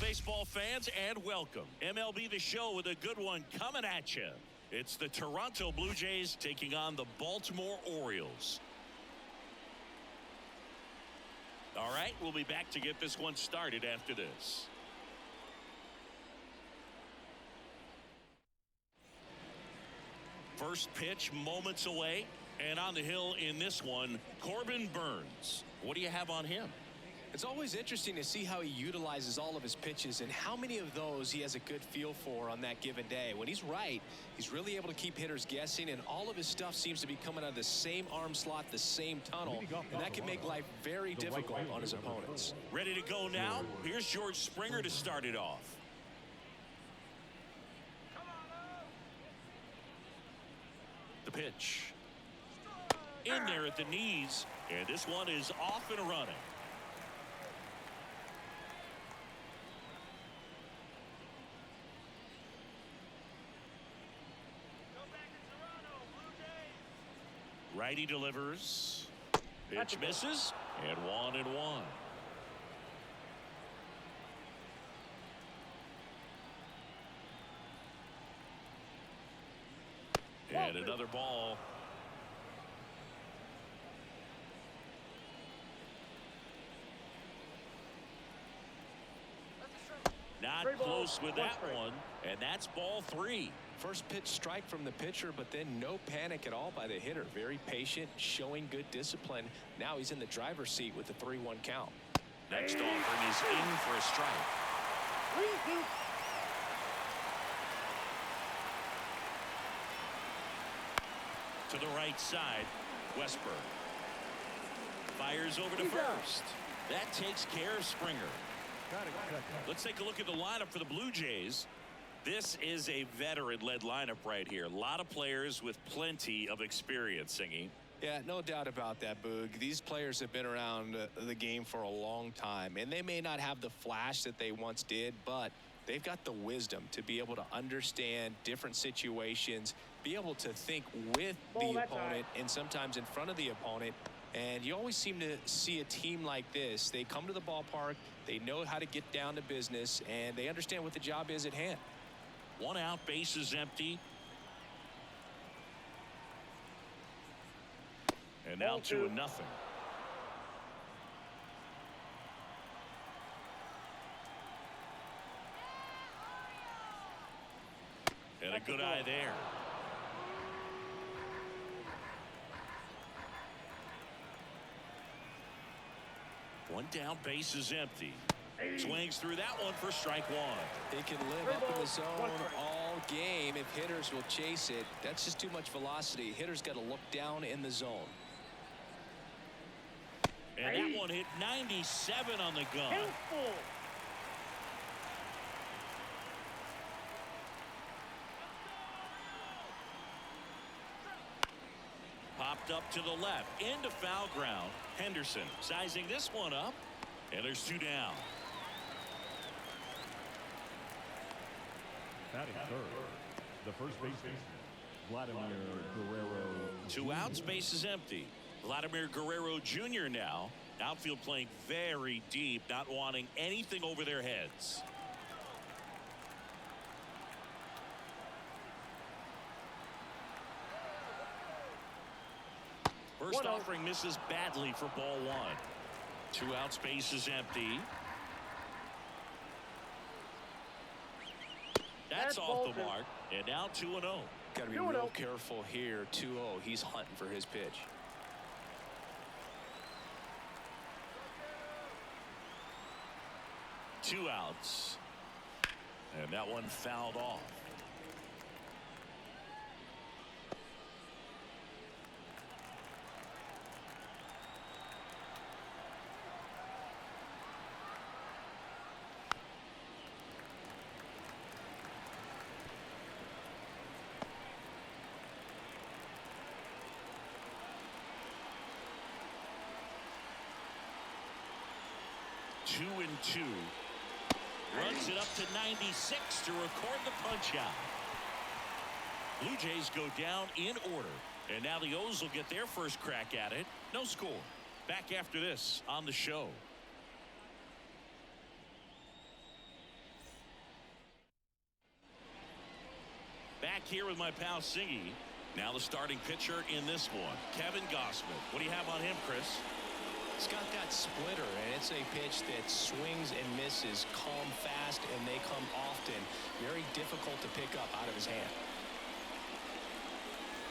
baseball fans, and welcome. MLB The Show with a good one coming at you. It's the Toronto Blue Jays taking on the Baltimore Orioles. All right, we'll be back to get this one started after this. First pitch moments away, and on the hill in this one, Corbin Burnes. What do you have on him? It's always interesting to see how he utilizes all of his pitches and how many of those he has a good feel for on that given day. When he's right, he's really able to keep hitters guessing, and all of his stuff seems to be coming out of the same arm slot, the same tunnel, and that can make life very difficult on his opponents. Ready to go now? Here's George Springer to start it off. The pitch. In there at the knees, and this one is off and running. Righty delivers. Pitch misses, and 1-1. And another ball. Not close with that one, and that's ball 3. First pitch strike from the pitcher, but then no panic at all by the hitter. Very patient, showing good discipline. Now he's in the driver's seat with the 3-1 count. Next offering is in for a strike. To the right side, Westberg fires over to first. That takes care of Springer. Let's take a look at the lineup for the Blue Jays. This is a veteran-led lineup right here. A lot of players with plenty of experience, Singy. Yeah, no doubt about that, Boog. These players have been around the game for a long time, and they may not have the flash that they once did, but they've got the wisdom to be able to understand different situations, be able to think with the opponent and sometimes in front of the opponent. And you always seem to see a team like this. They come to the ballpark, they know how to get down to business, and they understand what the job is at hand. 1 out, bases empty. And now 2-0. And a good eye there. One down, base is empty. Swings through that one for strike 1. They can live up in the zone all game if hitters will chase it. That's just too much velocity. Hitters got to look down in the zone. And that one hit 97 on the gun. Popped up to the left into foul ground. Henderson sizing this one up, and there's 2 down. Batting third, the first baseman, Vladimir Guerrero. 2 outs, base is empty. Vladimir Guerrero Jr. now. Outfield playing very deep, not wanting anything over their heads. First offering misses badly for ball 1. 2 outs, base is empty. That's off the mark, and now 2-0. Got to be real careful here. 2-0. He's hunting for his pitch. Two outs, and that one fouled off. Two and 2. Runs it up to 96 to record the punch out. Blue Jays go down in order, and now the O's will get their first crack at it. No score. Back after this on the show. back here with my pal Singy. Now the starting pitcher in this one, Kevin Gossman. What do you have on him, Chris? He's got that splitter, and it's a pitch that swings and misses, come fast, and they come often. Very difficult to pick up out of his hand.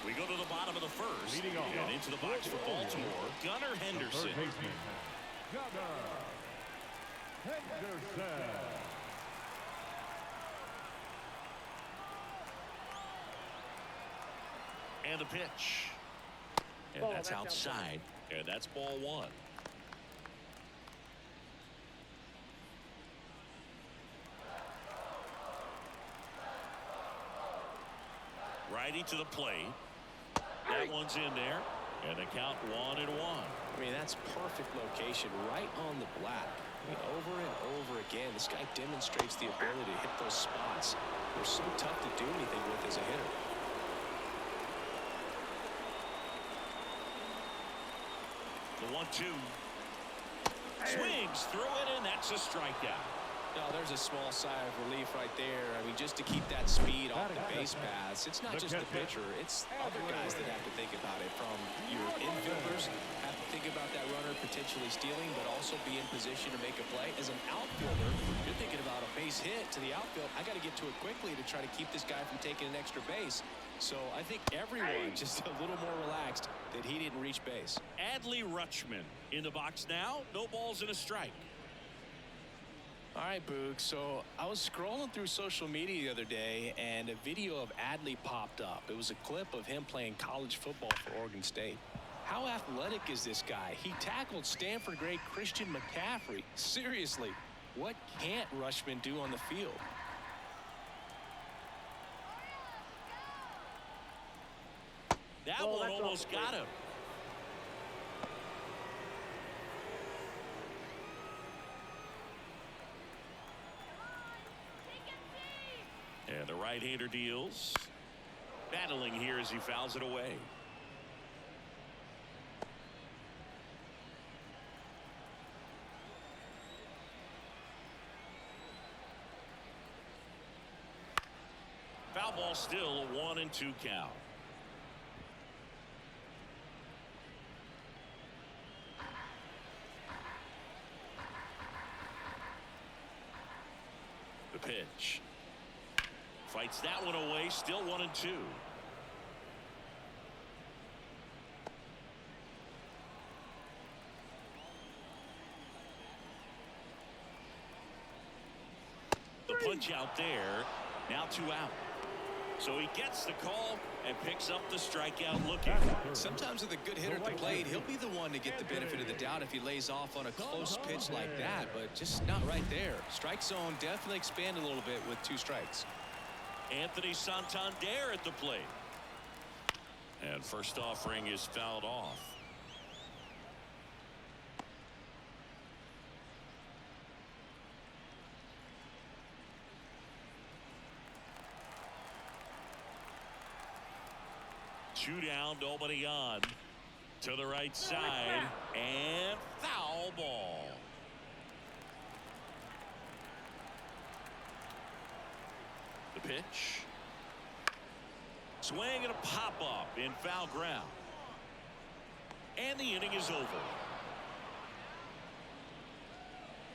We go to the bottom of the first. And into the box for Baltimore, Gunnar Henderson. Gunnar Henderson. And the pitch. And that's outside. And that's ball one. Righty to the plate. That one's in there. And the count 1-1. I mean, that's perfect location right on the black. I mean, over and over again, this guy demonstrates the ability to hit those spots. They're so tough to do anything with as a hitter. The 1-2. Swings through it, and that's a strikeout. Now, there's a small sigh of relief right there. I mean, just to keep that speed off the base paths. It's not just the pitcher. It's other guys that have to think about it. From your infielders have to think about that runner potentially stealing, but also be in position to make a play. As an outfielder, you're thinking about a base hit to the outfield. I got to get to it quickly to try to keep this guy from taking an extra base. So I think everyone just a little more relaxed that he didn't reach base. Adley Rutschman in the box now. No balls and a strike. All right, Boog. So I was scrolling through social media the other day, and a video of Adley popped up. It was a clip of him playing college football for Oregon State. How athletic is this guy? He tackled Stanford great Christian McCaffrey. Seriously, what can't Rutschman do on the field? That one almost got him. And the right-hander deals. Battling here as he fouls it away. Foul ball still a 1-2 count. The pitch. Fights that one away. Still 1-2. The punch out there. Now 2 out. So he gets the call and picks up the strikeout looking. Sometimes with a good hitter at the plate, he'll be the one to get the benefit of the doubt if he lays off on a close pitch like that, but just not right there. Strike zone definitely expanded a little bit with 2 strikes. Anthony Santander at the plate. And first offering is fouled off. Two down, nobody on. To the right side, and foul ball. The pitch. Swing and a pop-up in foul ground. And the inning is over.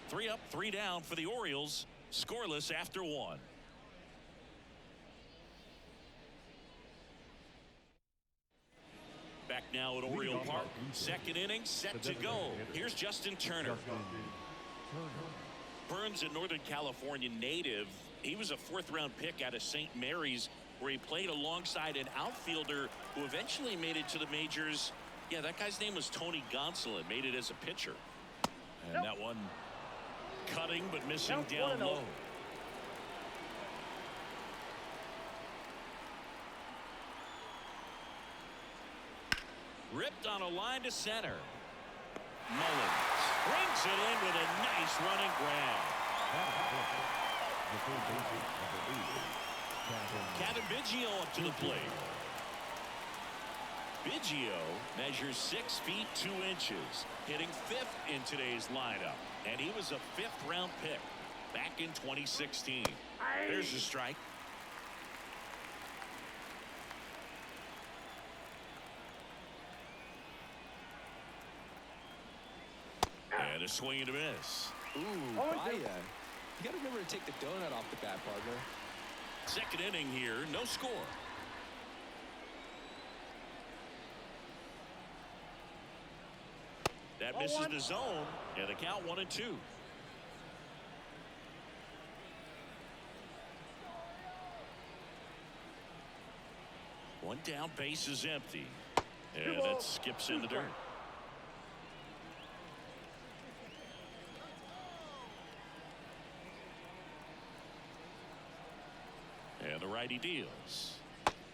3 up, 3 down for the Orioles. Scoreless after 1. Back now at Oriole Park. Second inning set to go. Here's Justin Turner. Burns, a Northern California native. He was a 4th-round pick out of St. Mary's, where he played alongside an outfielder who eventually made it to the majors. Yeah, that guy's name was Tony Gonsolin. Made it as a pitcher. And that one cutting but missing down low. Ripped on a line to center. Mullins brings it in with a nice running grab. Kevin Biggio up to the plate. Biggio measures 6 feet 2 inches, hitting 5th in today's lineup, and he was a 5th-round pick back in 2016. There's a strike. And a swing and a miss. Ooh, Baya. You got to remember to take the donut off the bat, partner. Second inning here, no score. That misses the zone, and the count 1-2. One down, base is empty. And that skips in the dirt. And the righty deals.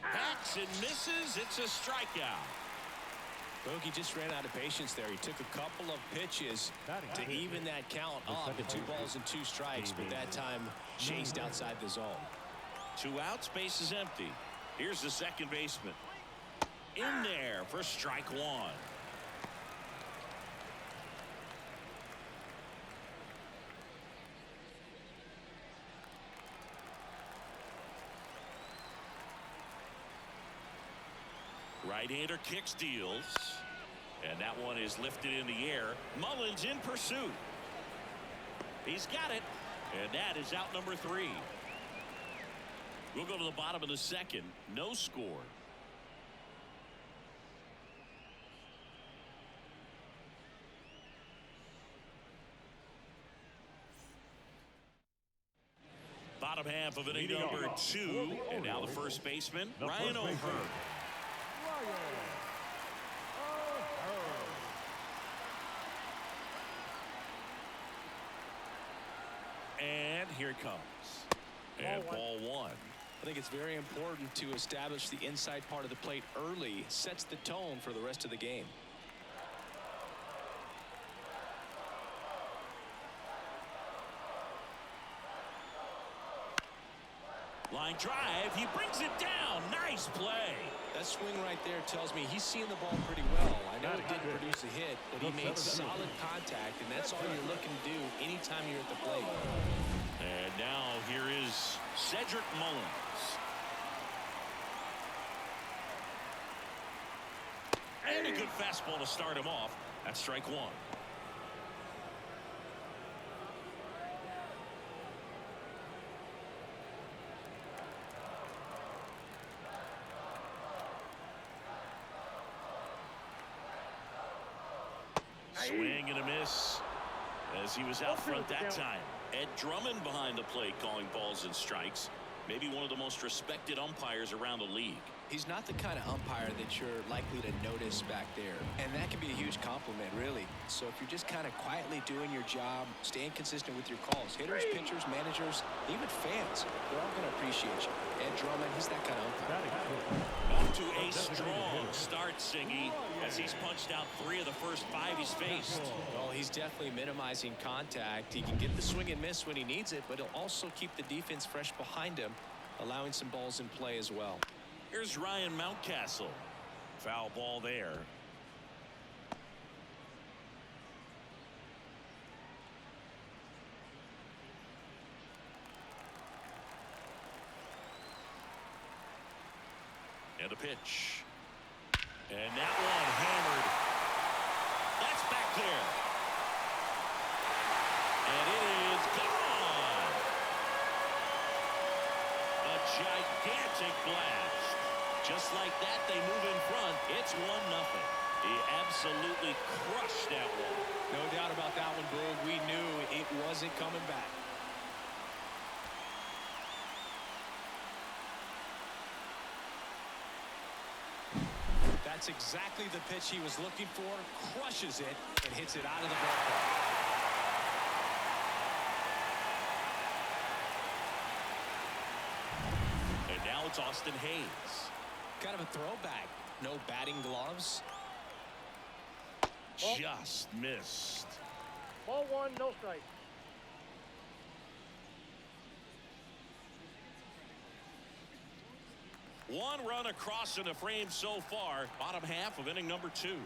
Hacks and misses. It's a strikeout. Bogey just ran out of patience there. He took a couple of pitches to even that count up to 2 balls and 2 strikes, but that time chased outside the zone. 2 outs, base is empty. Here's the second baseman. In there for strike 1. Right-hander kicks, deals. And that one is lifted in the air. Mullins in pursuit. He's got it. And that is out number 3. We'll go to the bottom of the second. No score. Bottom half of inning number 2. And now the first baseman, Ryan O'Hearn. And here it comes. And ball 1. I think it's very important to establish the inside part of the plate early. Sets the tone for the rest of the game. Line drive. He brings it down. Nice play. That swing right there tells me he's seeing the ball pretty well. I know it didn't produce a hit, but he made solid contact, and that's all you're looking to do anytime you're at the plate. And now here is Cedric Mullins. And a good fastball to start him off. That's strike 1. Swing and a miss as he was out front that time. Ed Drummond behind the plate calling balls and strikes. Maybe one of the most respected umpires around the league. He's not the kind of umpire that you're likely to notice back there. And that can be a huge compliment, really. So if you're just kind of quietly doing your job, staying consistent with your calls, hitters, pitchers, managers, even fans, they're all going to appreciate you. Ed Drummond, he's that kind of umpire. Off to a strong start, Singy, as he's punched out 3 of the first 5 he's faced. Well, he's definitely minimizing contact. He can get the swing and miss when he needs it, but he'll also keep the defense fresh behind him, allowing some balls in play as well. Here's Ryan Mountcastle. Foul ball there. And a pitch. And that one hammered. That's back there. And it is gone. A gigantic blast. Just like that, they move in front. It's 1-0. He absolutely crushed that one. No doubt about that one, Boog. We knew it wasn't coming back. That's exactly the pitch he was looking for. Crushes it and hits it out of the ballpark. And now it's Austin Hayes. Kind of a throwback. No batting gloves. Just missed. Ball 1, no strike. One run across in the frame so far. Bottom half of inning number 2.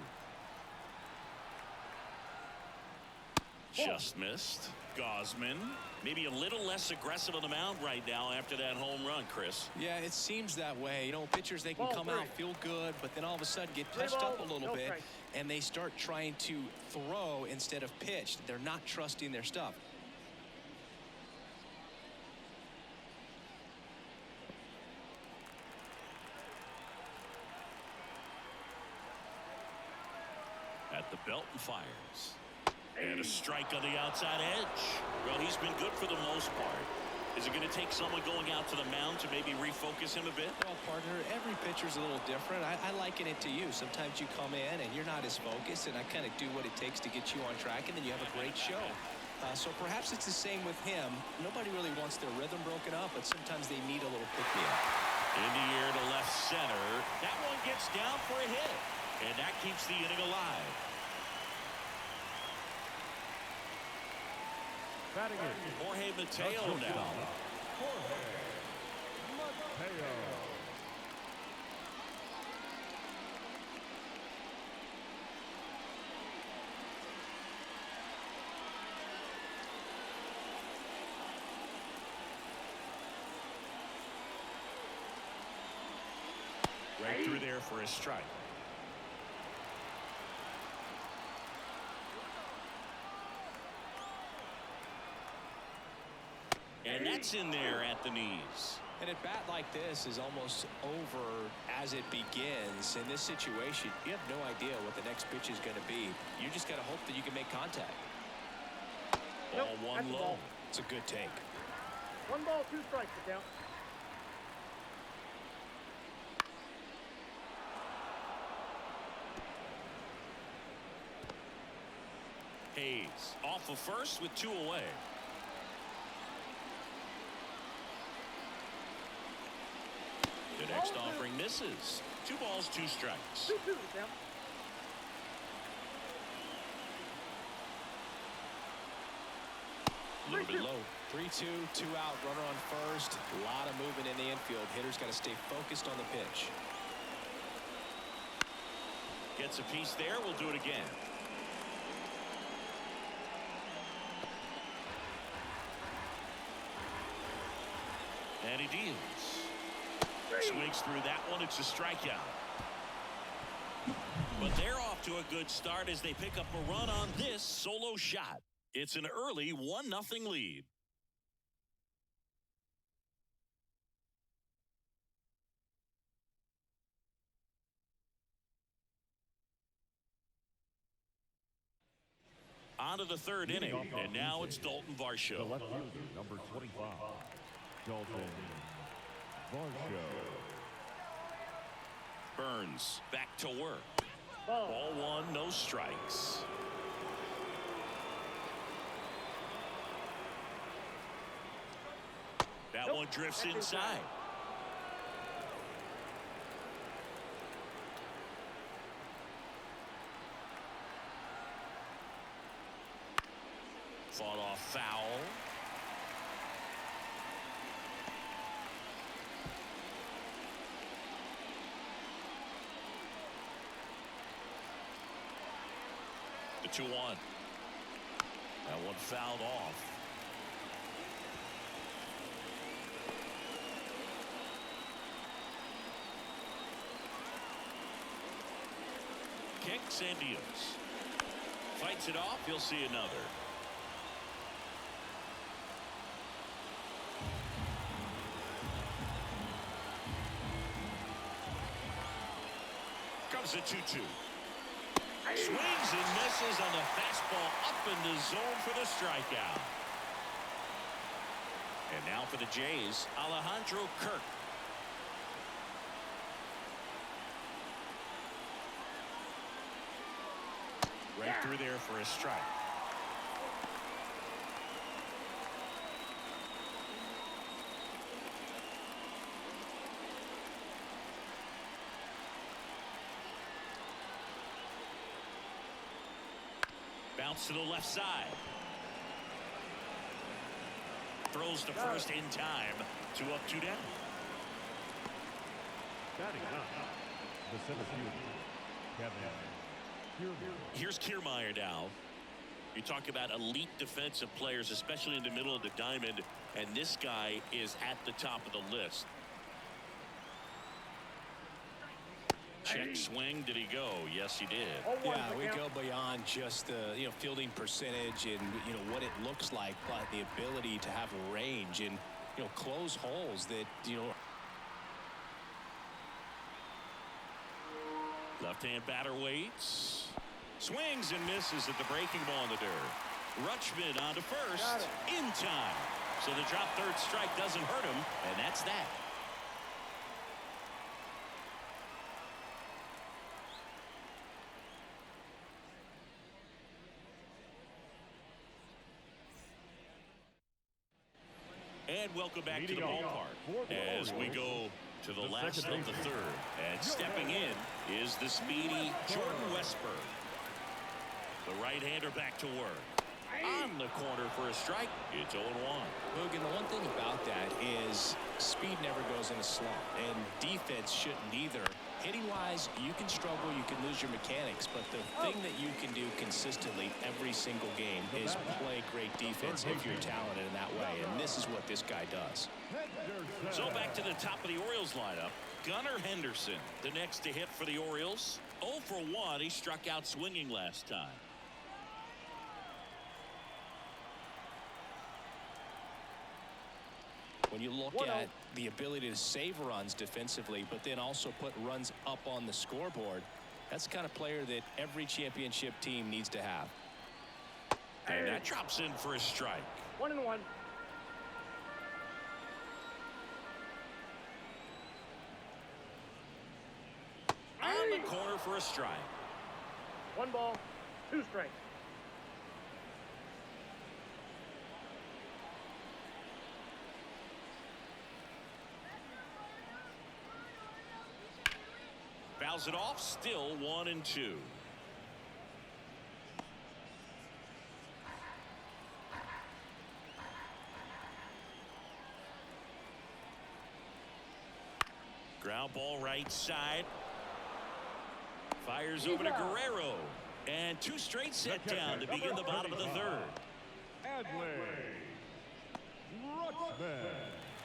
Just missed. Gosman maybe a little less aggressive on the mound right now after that home run, Chris. Yeah, it seems that way. You know, pitchers, they can come out, feel good, but then all of a sudden get touched up a little bit, and they start trying to throw instead of pitch. They're not trusting their stuff. At the belt and fires. And a strike on the outside edge. Well, he's been good for the most part. Is it going to take someone going out to the mound to maybe refocus him a bit? Well, partner, every pitcher's a little different. I liken it to you. Sometimes you come in and you're not as focused, and I kind of do what it takes to get you on track, and then you have a great show. So perhaps it's the same with him. Nobody really wants their rhythm broken up, but sometimes they need a little pick-me-up. In the air to left center. That one gets down for a hit. And that keeps the inning alive. Batting in. Jorge Mateo now. Jorge Mateo. Right through there for a strike. And that's in there at the knees. And a bat like this is almost over as it begins. In this situation, you have no idea what the next pitch is going to be. You just got to hope that you can make contact. Ball one low. It's a good take. 1 ball, 2 strikes to count. Hayes off of first with 2 away. The next offering misses. 2 balls, 2 strikes. 2-2 to count. A little bit low. 3-2, 2 out, runner on first. A lot of movement in the infield. Hitters got to stay focused on the pitch. Gets a piece there. We'll do it again. And he deals. Swings through that one. It's a strikeout. But they're off to a good start as they pick up a run on this solo shot. It's an early 1-0 lead. On to the 3rd inning, and now it's Dalton The Varsho. left fielder, number 25, Dalton Varsho. Burns back to work. Ball. Ball 1, no strikes. That one drifts inside. Fought off foul. The 2-1. That one fouled off. Kicks and deals. Fights it off. You'll see another. Comes a 2-2. Swings and misses on the fastball up in the zone for the strikeout. And now for the Jays, Alejandro Kirk. Right through there for a strike. Bounce to the left side. Throws to first in time. 2 up, 2 down. Batting up, the center fielder, Kevin Kiermaier. Here's Kiermaier now. You talk about elite defensive players, especially in the middle of the diamond, and this guy is at the top of the list. Check swing. Did he go? Yes, he did. Yeah, we go beyond just the fielding percentage and what it looks like, but the ability to have range and close holes that Left-hand batter waits. Swings and misses at the breaking ball in the dirt. Rutschman on to first in time. So the drop third strike doesn't hurt him, and that's that. And welcome back to the ballpark as we go to the last of the third. And stepping in is the speedy Jordan Westburg. The right-hander back to work. On the corner for a strike. It's 0-1. Look, and the one thing about that is speed never goes in a slump, and defense shouldn't either. Hitting-wise, you can struggle, you can lose your mechanics, but the thing that you can do consistently every single game is play great defense if you're talented in that way, and this is what this guy does. So back to the top of the Orioles lineup. Gunnar Henderson, the next to hit for the Orioles. 0 for 1. He struck out swinging last time. When you look at the ability to save runs defensively, but then also put runs up on the scoreboard, that's the kind of player that every championship team needs to have. And that drops in for a strike. 1-1. On the corner for a strike. 1 ball, 2 strikes. Fouls it off. Still 1-2. Ground ball right side. Fires over to Guerrero. And 2 straight set down to begin the bottom of the third. Rutschman.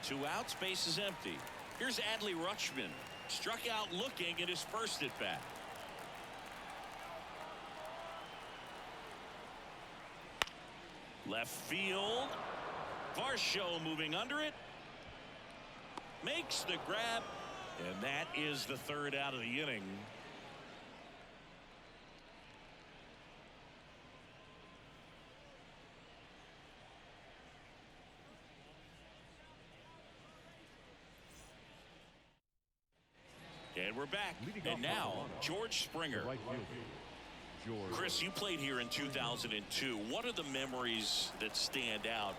2 outs, base is empty. Here's Adley Rutschman. Struck out looking at his first at bat. Left field. Varsho moving under it. Makes the grab. And that is the third out of the inning. And we're back. And now, George Springer. Chris, you played here in 2002. What are the memories that stand out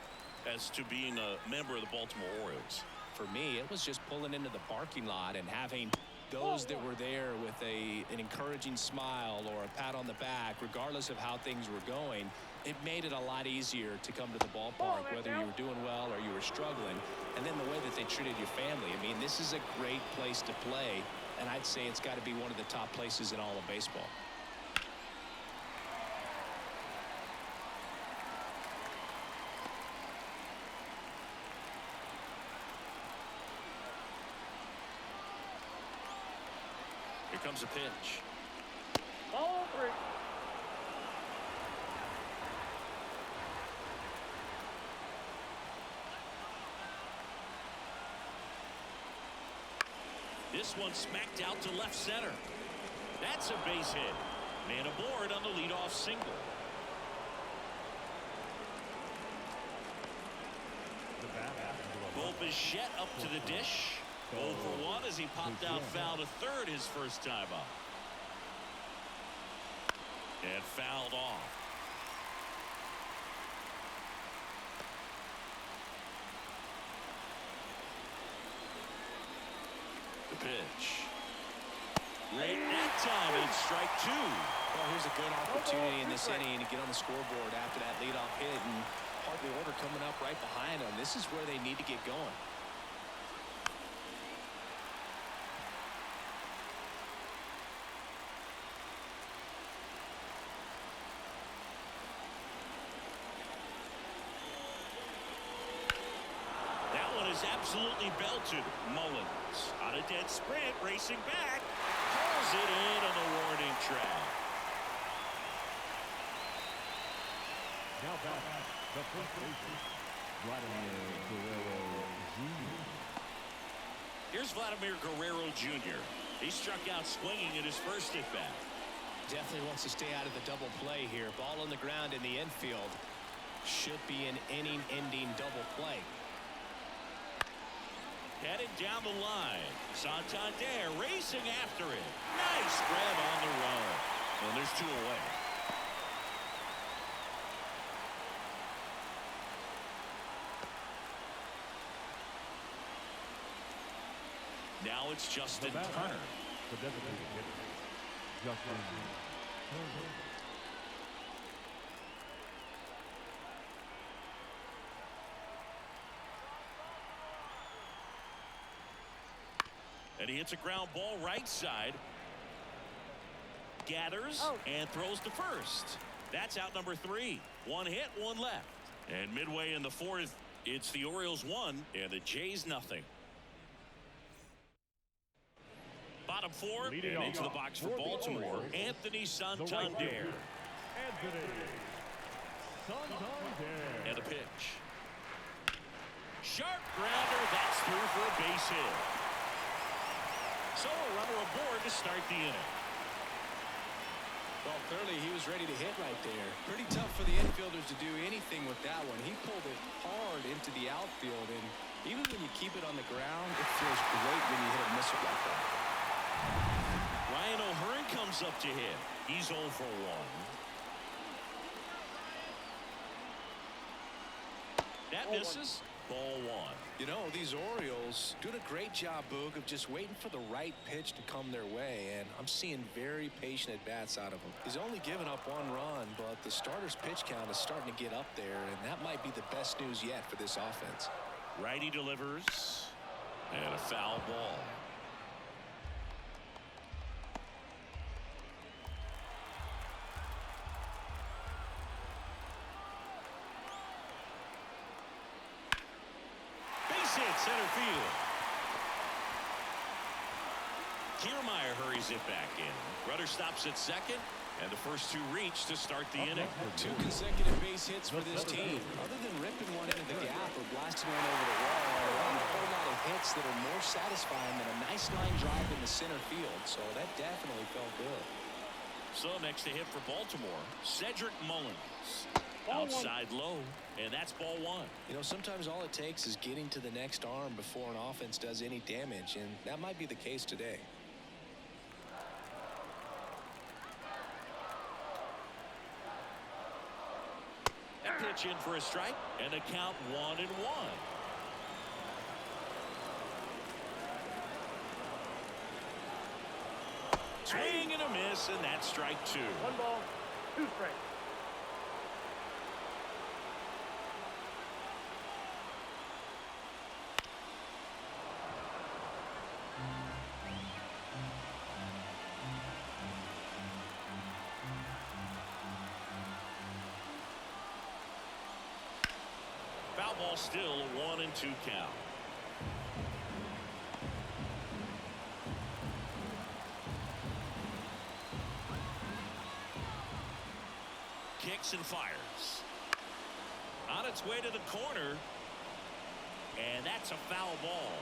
as to being a member of the Baltimore Orioles? For me, it was just pulling into the parking lot and having those that were there with an encouraging smile or a pat on the back, regardless of how things were going. It made it a lot easier to come to the ballpark, whether you were doing well or you were struggling. And then the way that they treated your family. I mean, this is a great place to play, and I'd say it's got to be one of the top places in all of baseball. Here comes a pitch. Ball 3. This one smacked out to left center. That's a base hit. Man aboard on the leadoff single. Bo Bichette up to the dish. 0 for 1 as he popped out foul to third his first time up. And fouled off. The pitch. Late that time, and it's strike 2. Well, here's a good opportunity in this inning to get on the scoreboard after that leadoff hit, and hardly order coming up right behind them. This is where they need to get going. absolutely belted. Mullins on a dead sprint, racing back, pulls it in on the warning track. Now back, the first baseman, Vladimir Guerrero Jr. Here's Vladimir Guerrero Jr. He struck out swinging in his first at bat. Definitely wants to stay out of the double play here. Ball on the ground in the infield. Should be an inning-ending double play. Headed down the line. Santander racing after it. Nice grab on the run. And there's two away. Now it's Justin Turner. The designated hitter, Justin Turner. And he hits a ground ball right side. Gathers and throws to first. That's out number 3. One hit, one left. And midway in the 4th, it's the Orioles 1 and the Jays nothing. Bottom 4 Leading and off into the box for for the Baltimore. Orioles, Anthony The Santander. right fielder, Anthony Santander. And a pitch. Sharp grounder. That's through for a base hit. So a runner aboard to start the inning. Well, clearly he was ready to hit right there. Pretty tough for the infielders to do anything with that one. He pulled it hard into the outfield, and even when you keep it on the ground, it feels great when you hit a missile like that. Ryan O'Hearn comes up to hit. He's 0 for 1. That misses. Ball 1. You know, these Orioles doing a great job, Boog, of just waiting for the right pitch to come their way, and I'm seeing very patient at-bats out of him. He's only given up 1 run, but the starter's pitch count is starting to get up there, and that might be the best news yet for this offense. Righty delivers. And a foul ball. Hit center field. Kiermaier hurries it back in. Rudder stops at second, and the first 2 reach to start the inning. 2 consecutive base hits for this team. Other than ripping one into the gap or blasting one over the wall, there aren't a whole lot of hits that are more satisfying than a nice line drive in the center field. So that definitely felt good. So next to hit for Baltimore, Cedric Mullins. Ball Outside low, and that's ball 1. You know, sometimes all it takes is getting to the next arm before an offense does any damage, and that might be the case today. That pitch in for a strike, and a count 1-1. Swing and a miss, and that's strike 2. 1 ball, 2 strikes. Foul ball, still a 1-2 count. Kicks and fires. On its way to the corner. And that's a foul ball.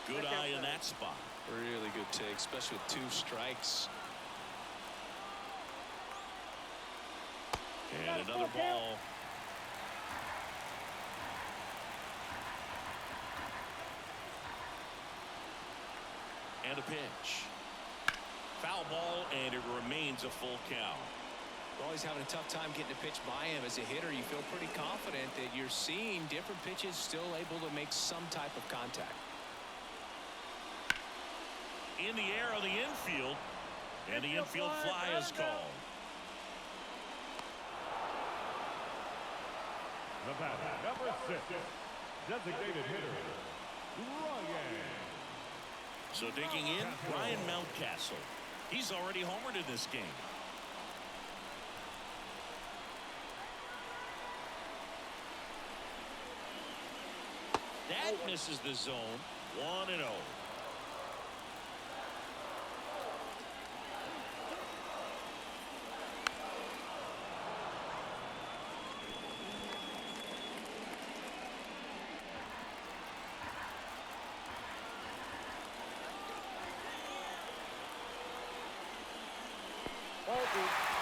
Good eye in that spot. Really good take, especially with 2 strikes. And another ball. And a pitch. Foul ball, and it remains a full count. You're always having a tough time getting a pitch by him. As a hitter, you feel pretty confident that you're seeing different pitches still able to make some type of contact. In the air on the infield, and the infield fly is called. The batter, number 6, designated hitter, Ryan. So digging in, Ryan Mountcastle. He's already homered in this game. That misses the zone. 1-0.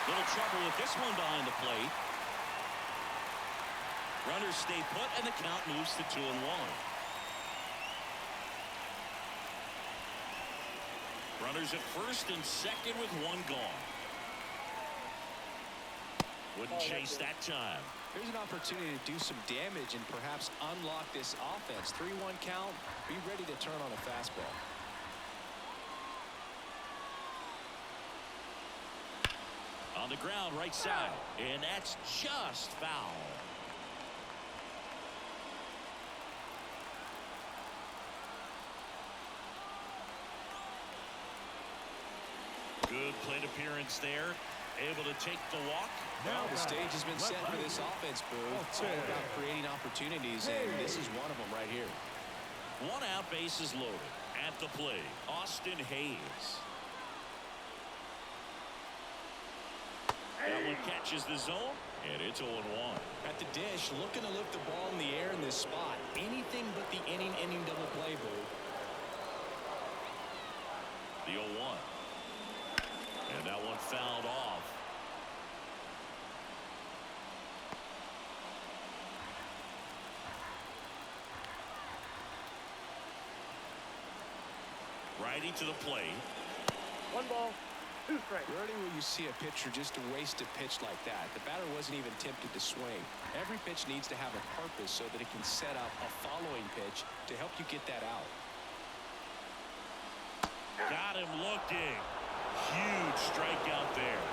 Little trouble with this one behind the plate. Runners stay put, and the count moves to 2-1. Runners at first and second with one gone. Wouldn't chase that time. Here's an opportunity to do some damage and perhaps unlock this offense. 3-1 count. Be ready to turn on a fastball. On the ground, right side. And that's just foul. Good plate appearance there. Able to take the walk. Well, the stage has been set for this offense, Boo. It's all about creating opportunities, and this is one of them right here. 1 out, bases loaded. At the plate, Austin Hayes. That one catches the zone, and it's 0-1. At the dish, looking to lift the ball in the air in this spot. Anything but the inning double play, Boo. The 0-1. And that one fouled off. Righty to the plate. 1 ball, 2 strikes. Rarely will you see a pitcher just to waste a pitch like that. The batter wasn't even tempted to swing. Every pitch needs to have a purpose so that it can set up a following pitch to help you get that out. Got him looking. Huge strikeout there.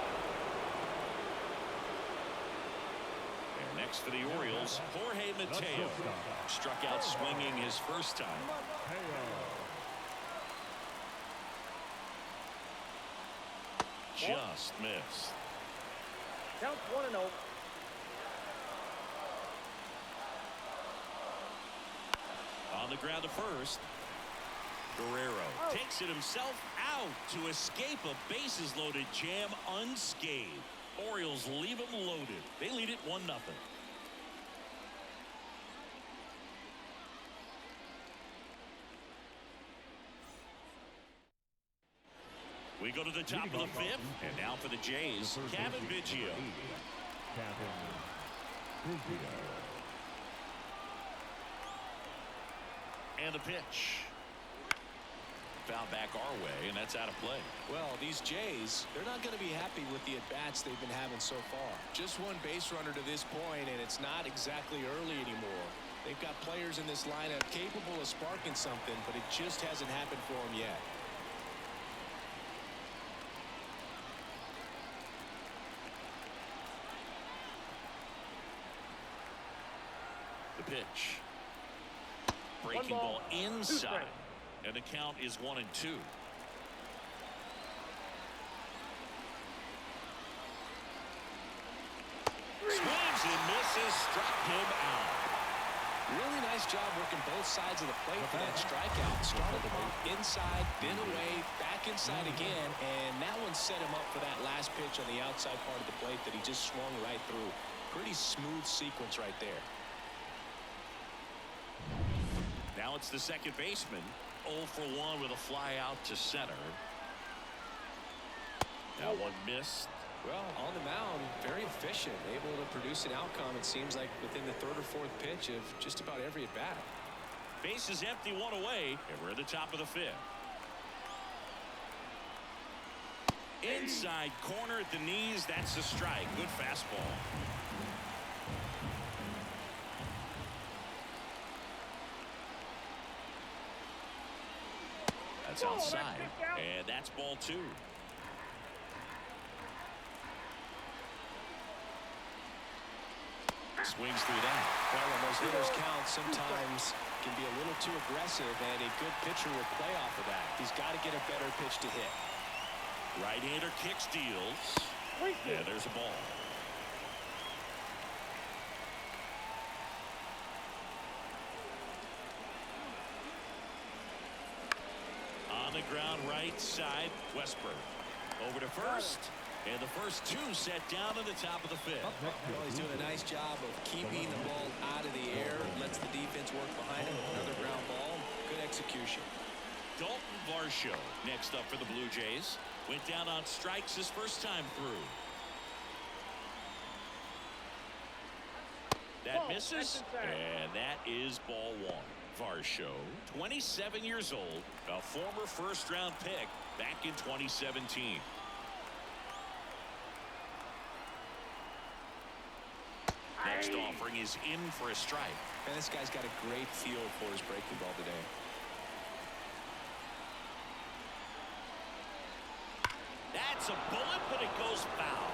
And next for the Orioles, Jorge Mateo. Struck out swinging his first time. Just missed. Count 1-0. On the ground to first. Guerrero takes it himself out to escape a bases loaded jam unscathed. Orioles leave him loaded. They lead it 1-0. We go to the top of the 5th, and now for the Jays, Kevin Biggio. And the pitch. Foul back our way, and that's out of play. Well, these Jays, they're not going to be happy with the at-bats they've been having so far. Just one base runner to this point, and it's not exactly early anymore. They've got players in this lineup capable of sparking something, but it just hasn't happened for them yet. The pitch. Breaking ball inside. And the count is 1-2. Swings and misses. Struck him out. Really nice job working both sides of the plate for that strikeout. Started the ball inside, then away, back inside again, and that one set him up for that last pitch on the outside part of the plate that he just swung right through. Pretty smooth sequence right there. Now it's the second baseman. 0 for 1 with a fly out to center. That one missed. Well, on the mound, very efficient, able to produce an outcome, it seems like, within the 3rd or 4th pitch of just about every at-bat. Base is empty, 1 away, and we're at the top of the 5th. Inside corner at the knees, that's a strike. Good fastball. That's outside, and that's ball 2. Swings through that. Well, on those hitters count sometimes can be a little too aggressive, and a good pitcher will play off of that. He's got to get a better pitch to hit. Right-hander kicks, deals. Yeah, there's a ball. On the ground, right side, Westberg. Over to first. And the first two set down in the top of the fifth. Well, he's doing a nice job of keeping the ball out of the air. Lets the defense work behind him. Another ground ball. Good execution. Dalton Varsho next up for the Blue Jays. Went down on strikes his first time through. That misses. And that is ball one. Varsho, 27 years old, a former first-round pick back in 2017. Next offering is in for a strike. And this guy's got a great feel for his breaking ball today. That's a bullet, but it goes foul.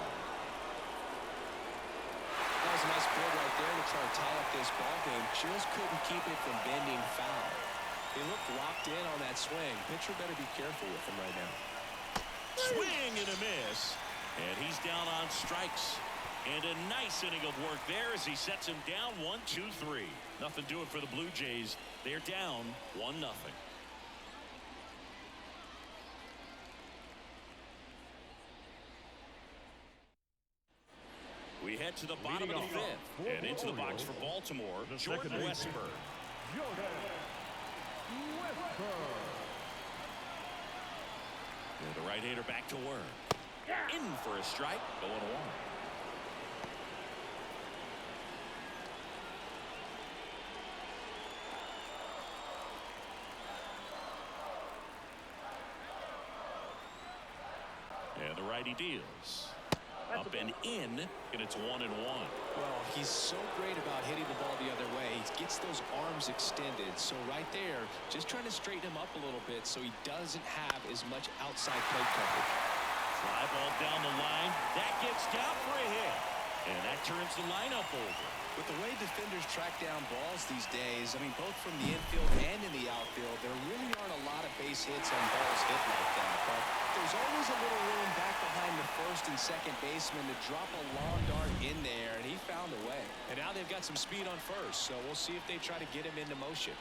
That was a nice play right there to try to tie up this ball game. Just couldn't keep it from bending foul. He looked locked in on that swing. Pitcher better be careful with him right now. Swing and a miss. And he's down on strikes. And a nice inning of work there as he sets him down 1-2-3. Nothing doing for the Blue Jays. They're down 1-0. We head to the bottom of the fifth and into the box for Baltimore. Jordan Westberg. And the right-hander back to work. In for a strike. 0-1. And the righty deals. Up and in, and it's 1-1. Well, he's so great about hitting the ball the other way. He gets those arms extended. So right there, just trying to straighten him up a little bit so he doesn't have as much outside plate coverage. Fly ball down the line. That gets down for a hit. And that turns the lineup over. With the way defenders track down balls these days, I mean, both from the infield and in the outfield, there really aren't a lot of base hits on balls hit like that. But there's always a little room back behind the first and second baseman to drop a long dart in there, and he found a way. And now they've got some speed on first, so we'll see if they try to get him into motion.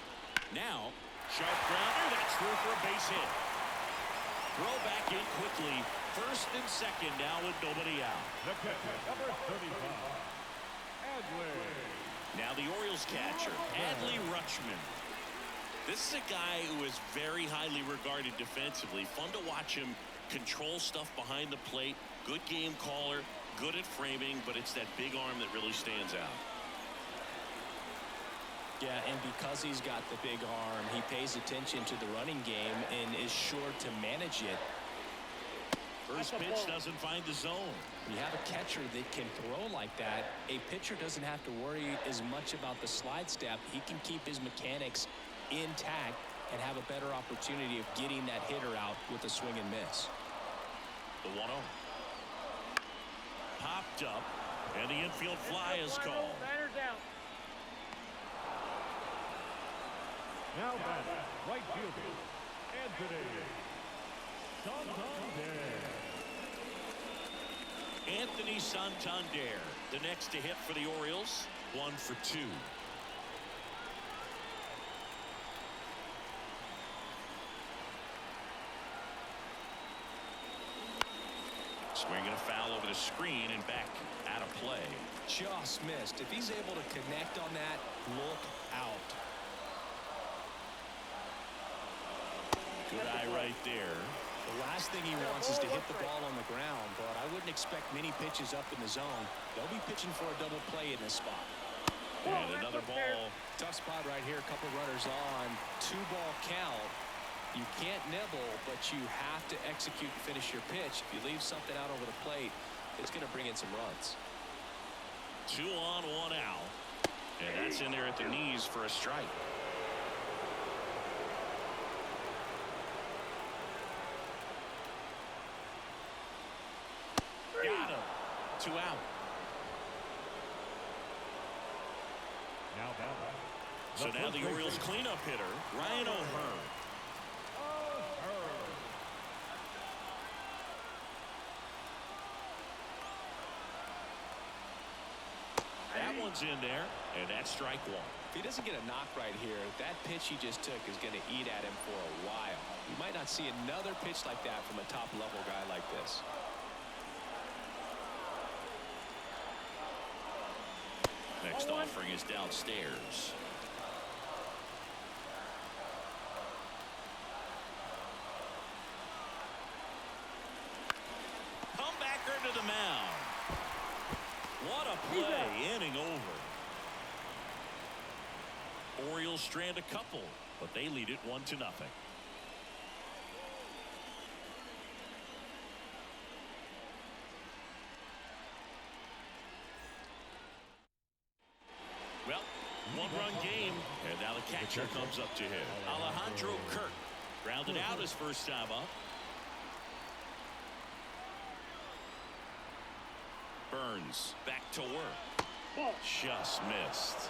Now, sharp grounder. That's through for a base hit. Throw back in quickly. First and second now with nobody out. The catcher, number 35, Adley. Now the Orioles catcher, Adley Rutschman. This is a guy who is very highly regarded defensively. Fun to watch him control stuff behind the plate. Good game caller, good at framing, but it's that big arm that really stands out. Yeah, and because he's got the big arm, he pays attention to the running game and is sure to manage it. First pitch doesn't find the zone. When you have a catcher that can throw like that, a pitcher doesn't have to worry as much about the slide step. He can keep his mechanics intact and have a better opportunity of getting that hitter out with a swing and miss. The 1-0. Popped up, and the infield fly is called. Now batting, right fielder, Anthony Santander. Anthony Santander, the next to hit for the Orioles, 1 for 2. Swinging a foul over the screen and back out of play. Just missed. If he's able to connect on that, look out. Good eye right there. The last thing he wants is to hit the ball on the ground, but I wouldn't expect many pitches up in the zone. They'll be pitching for a double play in this spot. And another ball. Tough spot right here. A couple runners on. 2-ball count. You can't nibble, but you have to execute and finish your pitch. If you leave something out over the plate, it's going to bring in some runs. 2 on, 1 out. And that's in there at the knees for a strike. Got him. 2 out. Now batting. So now the Orioles cleanup hitter, Ryan O'Hearn. one's in there, and that's strike one. If he doesn't get a knock right here, that pitch he just took is going to eat at him for a while. You might not see another pitch like that from a top-level guy like this. Next offering is downstairs. Comebacker to the mound. What a play, inning over. Orioles strand a couple, but they lead it 1-0. Well, one-run game, and now the catcher comes up to hit. Alejandro Kirk grounded out his first time up. Burns back to work. Just missed.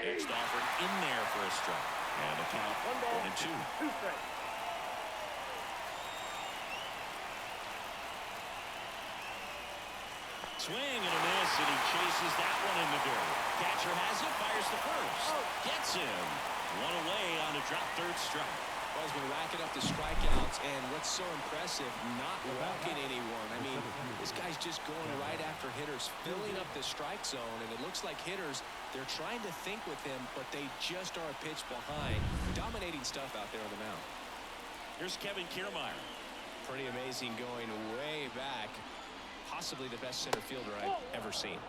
Next offered in there for a strike. And the count 1-2. 2 strikes. Swing and a miss, and he chases that one in the dirt. Catcher has it, fires to first. Gets him. One away on a drop third strike. Well, he's been racking up the strikeouts, and what's so impressive, not walking anyone. I mean, this guy's just going right after hitters, filling up the strike zone, and it looks like hitters, they're trying to think with him, but they just are a pitch behind. Dominating stuff out there on the mound. Here's Kevin Kiermaier. Pretty amazing, going way back. Possibly the best center fielder I've ever seen.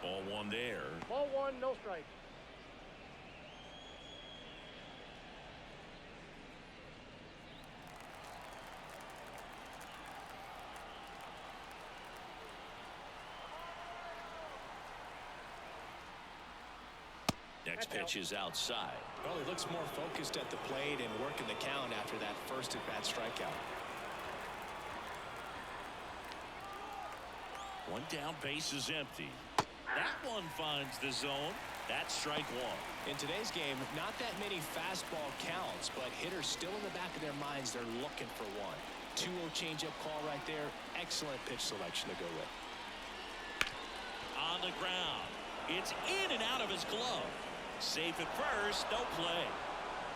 Ball one there. Ball 1, no strike. Next pitch is outside. Well, he looks more focused at the plate and working the count after that first at-bat strikeout. One down, base is empty. That one finds the zone. That's strike one. In today's game, not that many fastball counts, but hitters still in the back of their minds, they're looking for one. 2-0 changeup call right there. Excellent pitch selection to go with. On the ground. It's in and out of his glove. Safe at first, no play.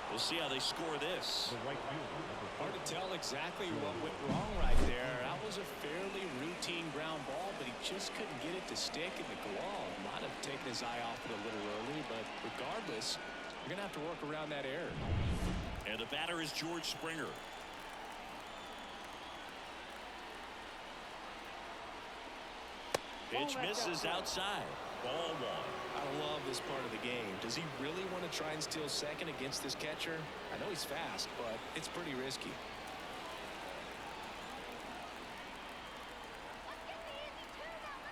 We'll see how they score this. Hard to tell exactly what went wrong right there. That was a fairly routine ground ball, but he just couldn't get it to stick in the glove. Might have taken his eye off it a little early, but regardless, you're going to have to work around that error. And the batter is George Springer. Pitch misses outside. Ball one. I love this part of the game. Does he really want to try and steal second against this catcher? I know he's fast, but it's pretty risky.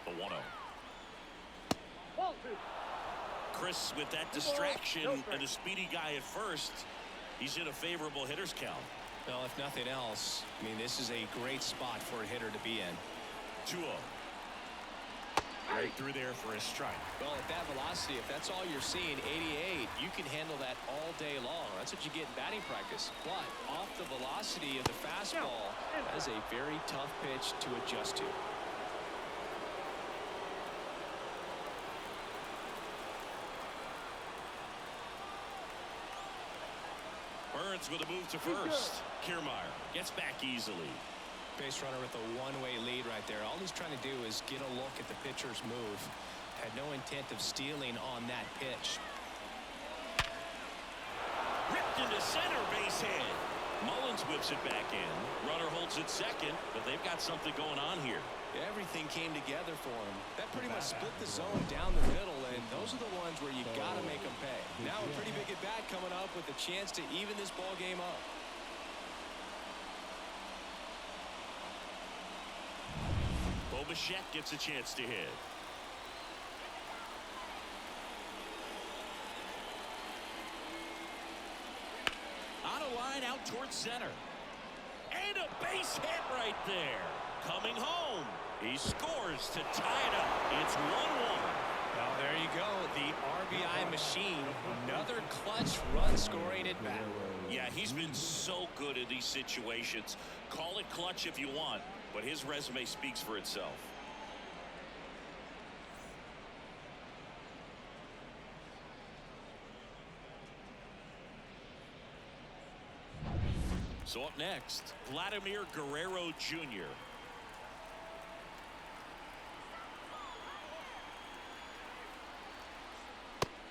The 1-0. Ball 2. Chris with that distraction and a speedy guy at first. He's in a favorable hitter's count. Well, if nothing else, I mean, this is a great spot for a hitter to be in. 2-0. Right through there for a strike. Well, at that velocity, if that's all you're seeing, 88, you can handle that all day long. That's what you get in batting practice. But off the velocity of the fastball, that is a very tough pitch to adjust to. Burns with a move to first. Kiermaier gets back easily. Base runner with a one-way lead right there. All he's trying to do is get a look at the pitcher's move. Had no intent of stealing on that pitch. Ripped into center, base hit. Mullins whips it back in. Runner holds it second, but they've got something going on here. Everything came together for him. That pretty much split the zone down the middle, and those are the ones where you got to make them pay. Now a pretty big at-bat coming up with a chance to even this ball game up. Bichette gets a chance to hit. line out towards center. And a base hit right there. Coming home. He scores to tie it up. It's 1-1. Well, there you go. The RBI machine. Another clutch run scoring at bat. Yeah, he's been so good in these situations. Call it clutch if you want, but his resume speaks for itself. So up next, Vladimir Guerrero Jr.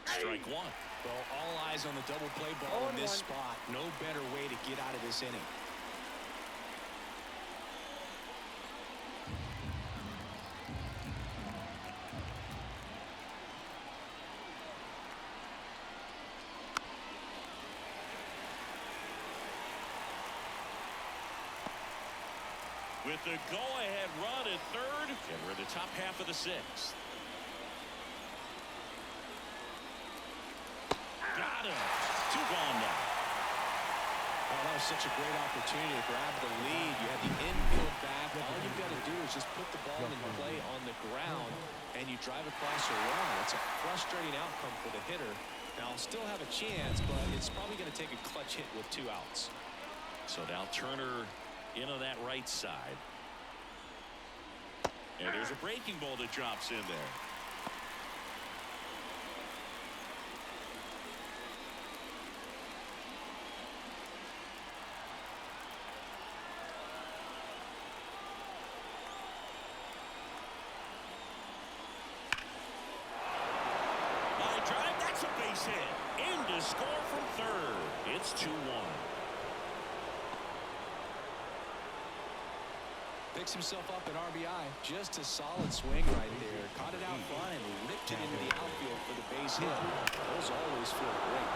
Strike one. Well, all eyes on the double play ball in this spot. No better way to get out of this inning. With the go-ahead run at third, and we're in the top half of the sixth. Got him. 2 gone now. Oh, that was such a great opportunity to grab the lead. You have the infield back. All you've got to do is just put the ball in play on the ground, and you drive across a run. It's a frustrating outcome for the hitter. Now, I'll still have a chance, but it's probably going to take a clutch hit with 2 outs. So now Turner in on that right side. And there's a breaking ball that drops in there. Line drive, that's a base hit. In to score from third. It's 2-1. Picks himself up at RBI. Just a solid swing right there. Caught it out front and ripped it into the outfield for the base hit. Those always feel great.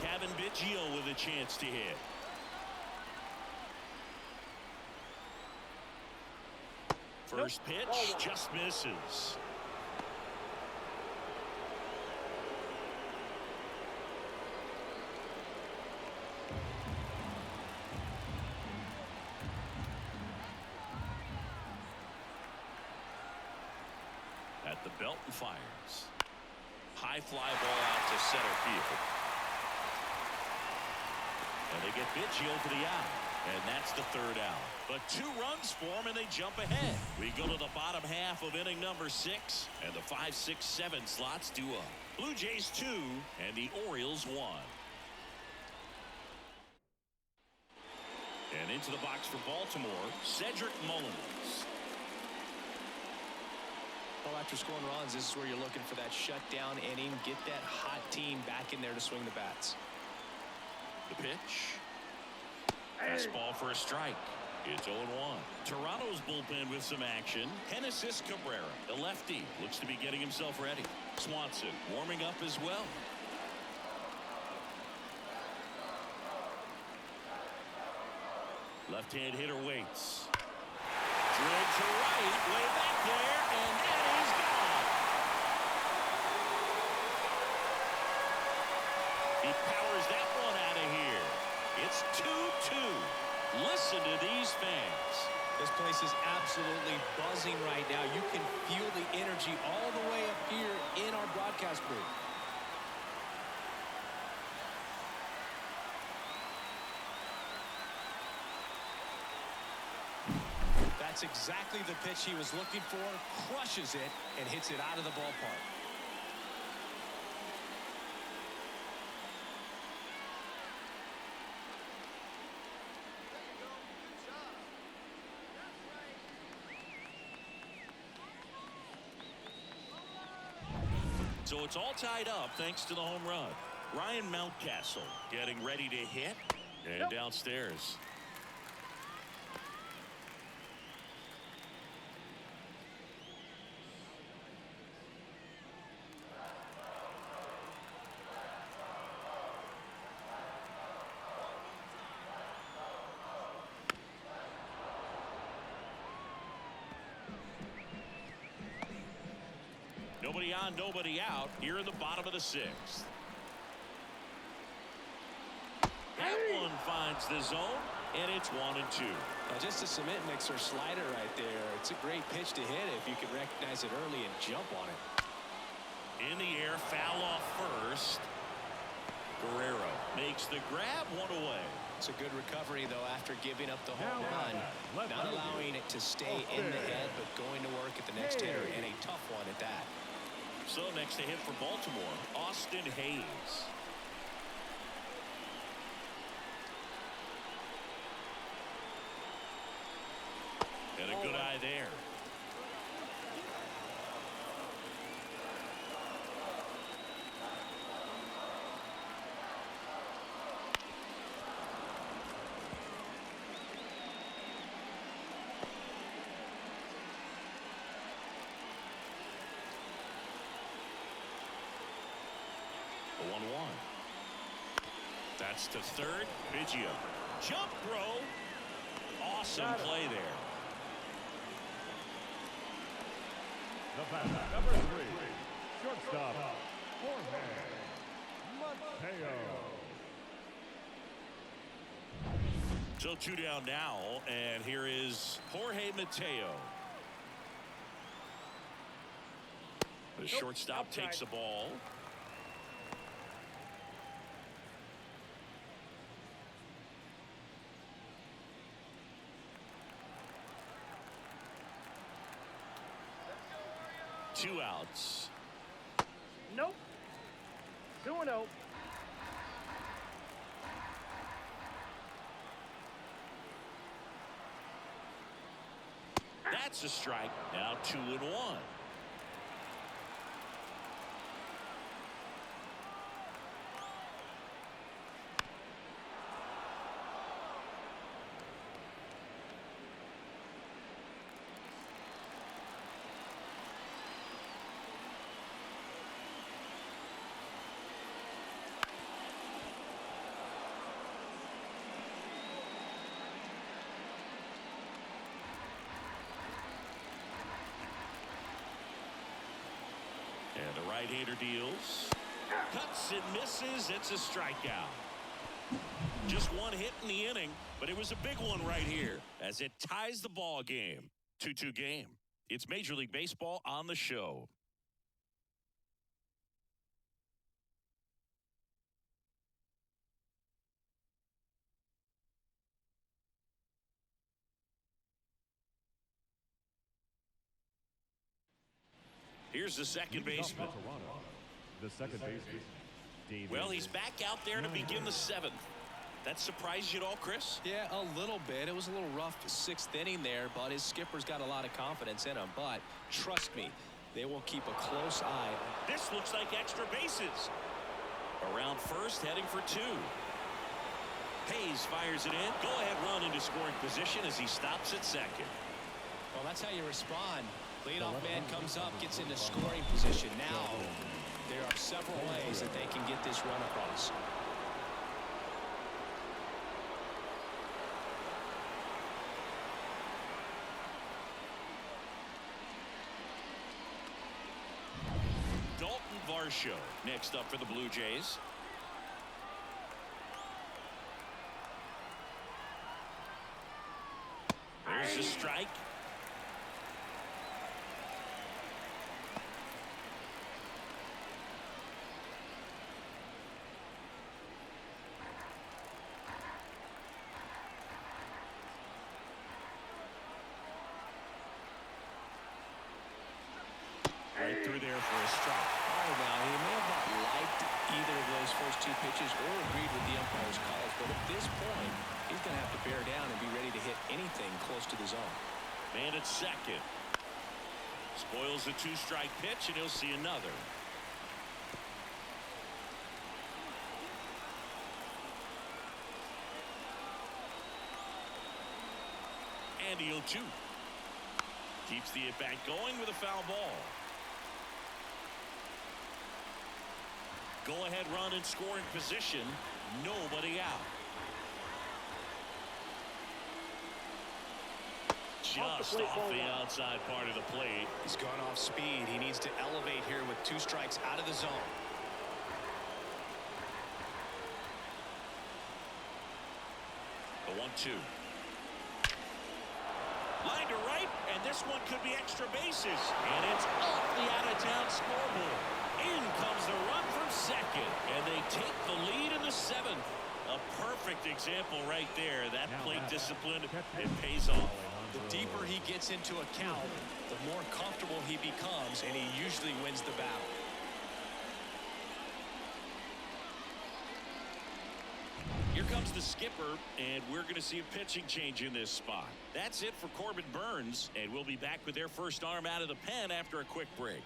Kevin Biggio with a chance to hit. First pitch just misses. At the belt and fires. High fly ball out to center field. And they get Biggio for the out. And that's the third out. But 2 runs for them and they jump ahead. We go to the bottom half of inning number 6. And the 5, 6, 7 slots do up. Blue Jays 2 and the Orioles 1. And into the box for Baltimore, Cedric Mullins. Well, after scoring runs, this is where you're looking for that shutdown inning. Get that hot team back in there to swing the bats. The pitch. Fastball for a strike. It's 0-1. Toronto's bullpen with some action. Genesis Cabrera, the lefty, looks to be getting himself ready. Swanson warming up as well. Left-hand hitter waits. Drilled to right, way back there, and that is gone. He powers that one out of here. It's 2-2. Listen to these fans. This place is absolutely buzzing right now. You can feel the energy all the way up here in our broadcast booth. That's exactly the pitch he was looking for. Crushes it and hits it out of the ballpark. So it's all tied up thanks to the home run. Ryan Mountcastle getting ready to hit. And downstairs. Nobody on, nobody out here in the bottom of the 6th. finds the zone, and it's 1-2. Just a cement mixer slider right there. It's a great pitch to hit if you can recognize it early and jump on it. In the air, foul off first. Guerrero makes the grab, 1 away. It's a good recovery, though, after giving up the home run. Not allowing it to stay in the head, but going to work at the next hitter, and a tough one at that. So next to hit for Baltimore, Austin Hayes. And a good eye there. The 1-1. That's to third. Biggio. Jump throw. Awesome play there. The batter, number 3, shortstop, Jorge Mateo. So 2 down now, and here is Jorge Mateo. The shortstop takes the ball. Two outs. Nope. 2-0. That's a strike. Now 2-1. And the right-hander deals. Cuts and misses. It's a strikeout. Just one hit in the inning, but it was a big one right here as it ties the ball game. 2-2 game. It's Major League Baseball on the show. Here's the second baseman. The second baseman, David. Well, he's back out there to begin the 7th. That surprised you at all, Chris? Yeah, a little bit. It was a little rough 6th inning there, but his skipper's got a lot of confidence in him. But trust me, they will keep a close eye. This looks like extra bases. Around first, heading for 2. Hayes fires it in. Go-ahead run into scoring position as he stops at second. Well, that's how you respond. Leadoff man comes up, gets into scoring position. Now, there are several ways that they can get this run across. Dalton Varsho next up for the Blue Jays. There's a strike. Right through there for a strike. Oh, now, he may have not liked either of those first 2 pitches or agreed with the umpire's calls, but at this point, he's going to have to bear down and be ready to hit anything close to the zone. Man at second. Spoils the 2-strike pitch, and he'll see another. And he'll 2. Keeps the at-bat going with a foul ball. Go-ahead run in scoring position. Nobody out. Just off the outside part of the plate. He's gone off speed. He needs to elevate here with 2 strikes out of the zone. 1-2. Line to right, and this one could be extra bases. And it's off the out-of-town scoreboard. In comes the run from second, and they take the lead in the 7th. A perfect example right there. That plate discipline, it pays off. The deeper he gets into a count, the more comfortable he becomes, and he usually wins the battle. Here comes the skipper, and we're going to see a pitching change in this spot. That's it for Corbin Burns, and we'll be back with their first arm out of the pen after a quick break.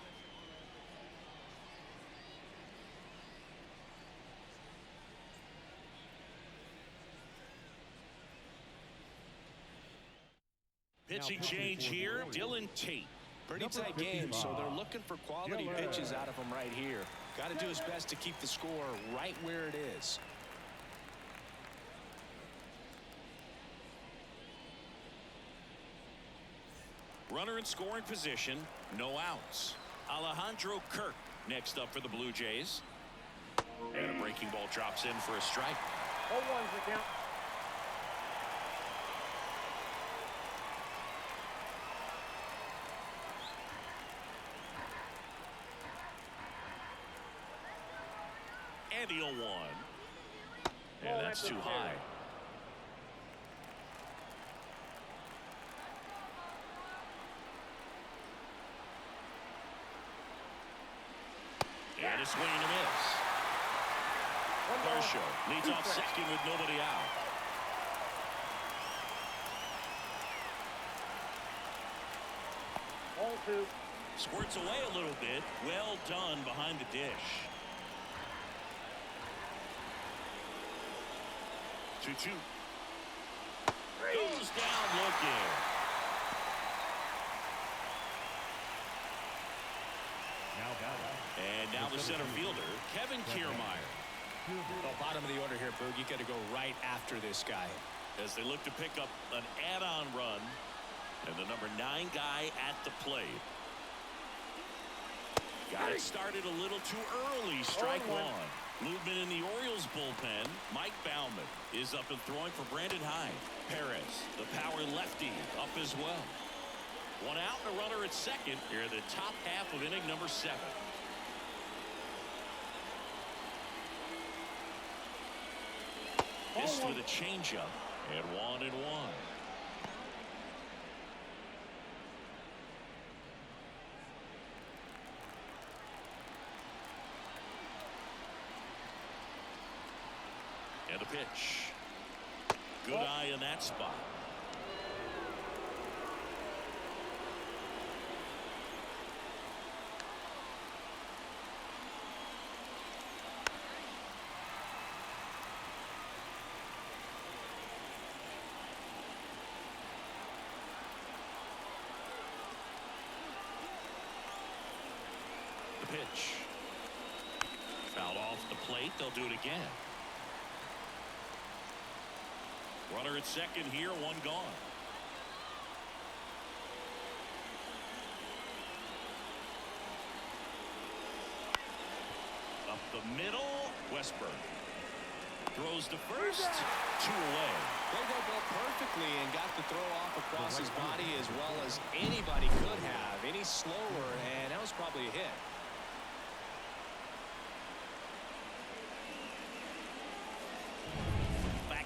Pitching change here, Dylan Tate. Pretty tight game, so they're looking for quality pitches out of him right here. Got to do his best to keep the score right where it is. Runner in scoring position, no outs. Alejandro Kirk next up for the Blue Jays. And a breaking ball drops in for a strike. 0-1's the count. And the 0-1. And that's too high. And a swing and a miss. Varsho leads off second with nobody out. Ball 2. Squirts away a little bit. Well done behind the dish. 2-2. Goes down looking. And now the center fielder, Kevin Kiermaier. Well, bottom of the order here, Boog. You got to go right after this guy. As they look to pick up an add-on run. And the number 9 guy at the plate. Got it started a little too early. Strike 1. Movement in the Orioles bullpen. Mike Baumann is up and throwing for Brandon Hyde. Perez, the power lefty, up as well. 1 out and a runner at second here in the top half of inning number 7. Missed with a changeup and 1-1. And a pitch. Good eye in that spot. The pitch. Fouled off the plate. They'll do it again. Runner at second here, 1 gone. Up the middle, Westburg. Throws to first, 2 away. They go perfectly and got the throw off across his body as well as anybody could have. Any slower, and that was probably a hit.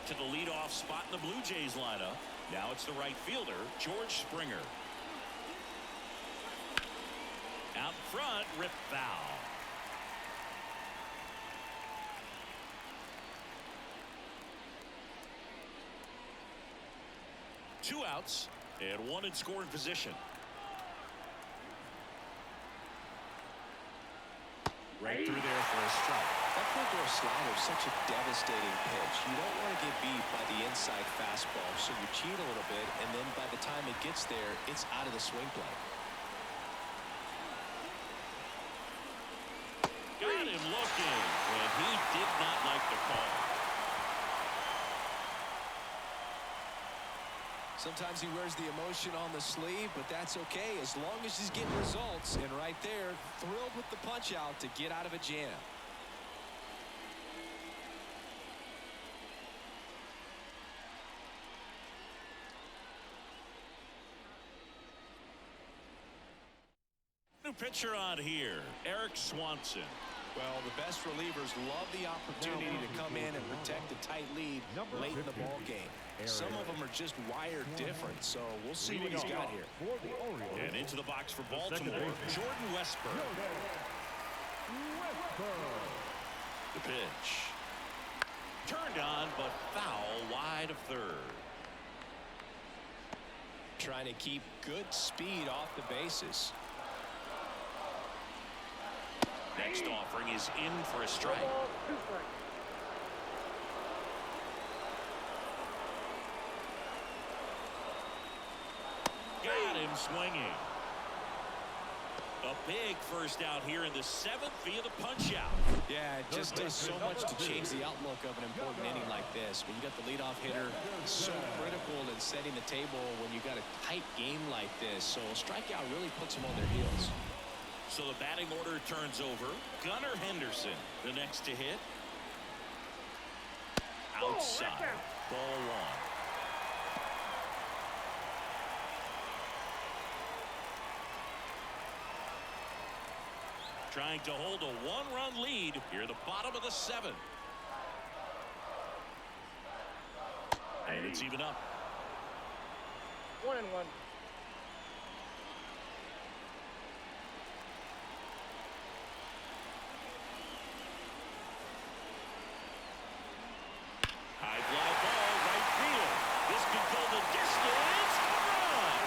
To the leadoff spot in the Blue Jays lineup. Now it's the right fielder, George Springer. Out front, rip foul. Two outs and 1 in scoring position. Right through there for a strike. That full-door slider is such a devastating pitch. You don't want to get beat by the inside fastball, so you cheat a little bit, and then by the time it gets there, it's out of the swing play. Got him looking, and he did not like the call. Sometimes he wears the emotion on the sleeve, but that's okay as long as he's getting results. And right there, thrilled with the punch out to get out of a jam. pitcher on here, Eric Swanson. Well, the best relievers love the opportunity to come in and protect a tight lead late in the ball game. Some of them are just wired different, so we'll see what he's got here. And into the box for Baltimore, Jordan Westburg. The pitch. Turned on, but foul wide of third. Trying to keep good speed off the bases. Next offering is in for a strike. Got him swinging. A big first out here in the 7th via the punch out. Yeah, it just does so much to change the outlook of an important inning like this. When you got the leadoff hitter, so critical in setting the table when you got a tight game like this. So a strikeout really puts them on their heels. So the batting order turns over. Gunnar Henderson, the next to hit. Outside. Ball one. Trying to hold a one-run lead here at the bottom of the 7th. And it's even up. 1-1. High fly ball, right field. This could go the distance. Run!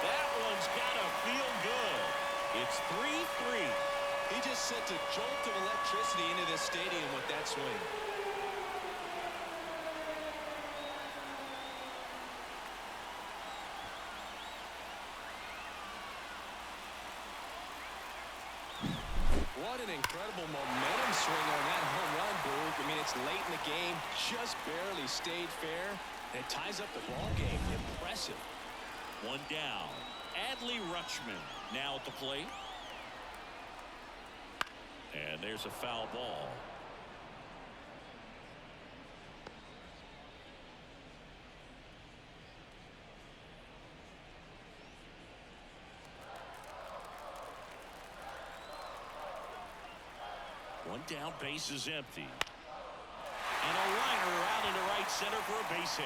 That one's gotta feel good. It's 3-3. He just sent a jolt of electricity into this stadium with that swing. What an incredible momentum swing on that home run, Boog. I mean, it's late in the game, just barely stayed fair, and it ties up the ball game. Impressive. One down. Adley Rutschman now at the plate. And there's a foul ball. One down, base is empty. And a liner out into right center for a base hit.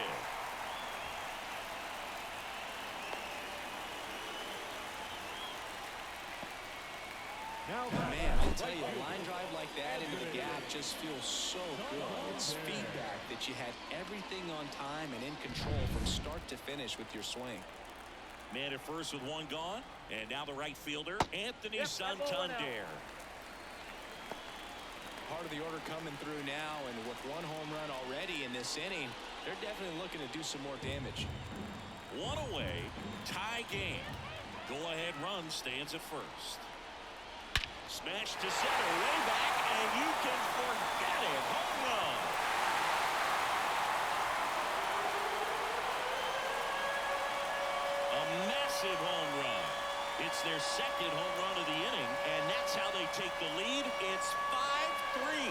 Man, I'll tell you, a line drive like that into the gap just feels so good. It's feedback that you had everything on time and in control from start to finish with your swing. Man at first with one gone. And now the right fielder, Anthony Santander. Part of the order coming through now, and with one home run already in this inning, they're definitely looking to do some more damage. One away, tie game. Go-ahead run stands at first. Smash to center, way back, and you can forget it. Home run. A massive home run. It's their second home run of the inning, and that's how they take the lead. It's 5-3.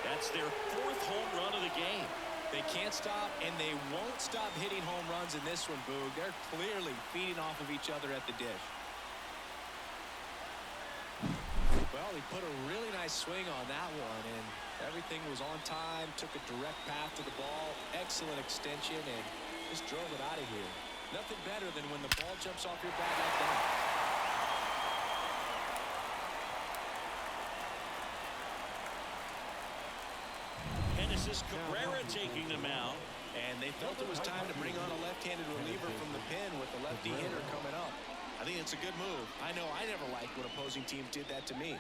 That's their 4th home run of the game. They can't stop, and they won't stop hitting home runs in this one, Boog. They're clearly feeding off of each other at the dish. Well, he put a really nice swing on that one, and everything was on time, took a direct path to the ball, excellent extension, and just drove it out of here. Nothing better than when the ball jumps off your bat like that. Genesis Cabrera taking the mound. And they felt it was time to bring on a left-handed reliever from the pen with the lefty hitter coming up. I think it's a good move. I know I never liked when opposing teams did that to me.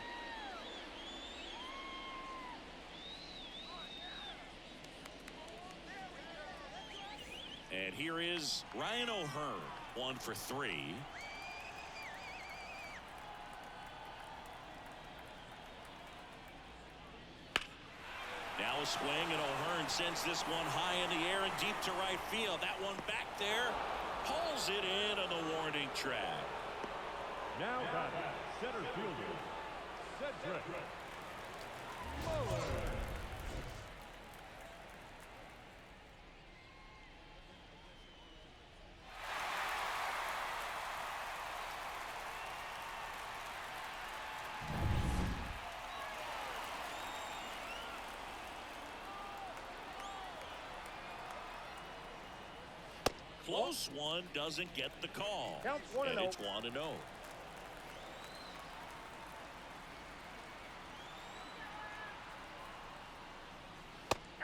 And here is Ryan O'Hearn, 1 for 3. Now a swing, and O'Hearn sends this one high in the air and deep to right field. That one back there pulls it in on the warning track. Now batting, center fielder, Cedric Mullins. close one doesn't get the call. Counts 1-0. And it's 1-0.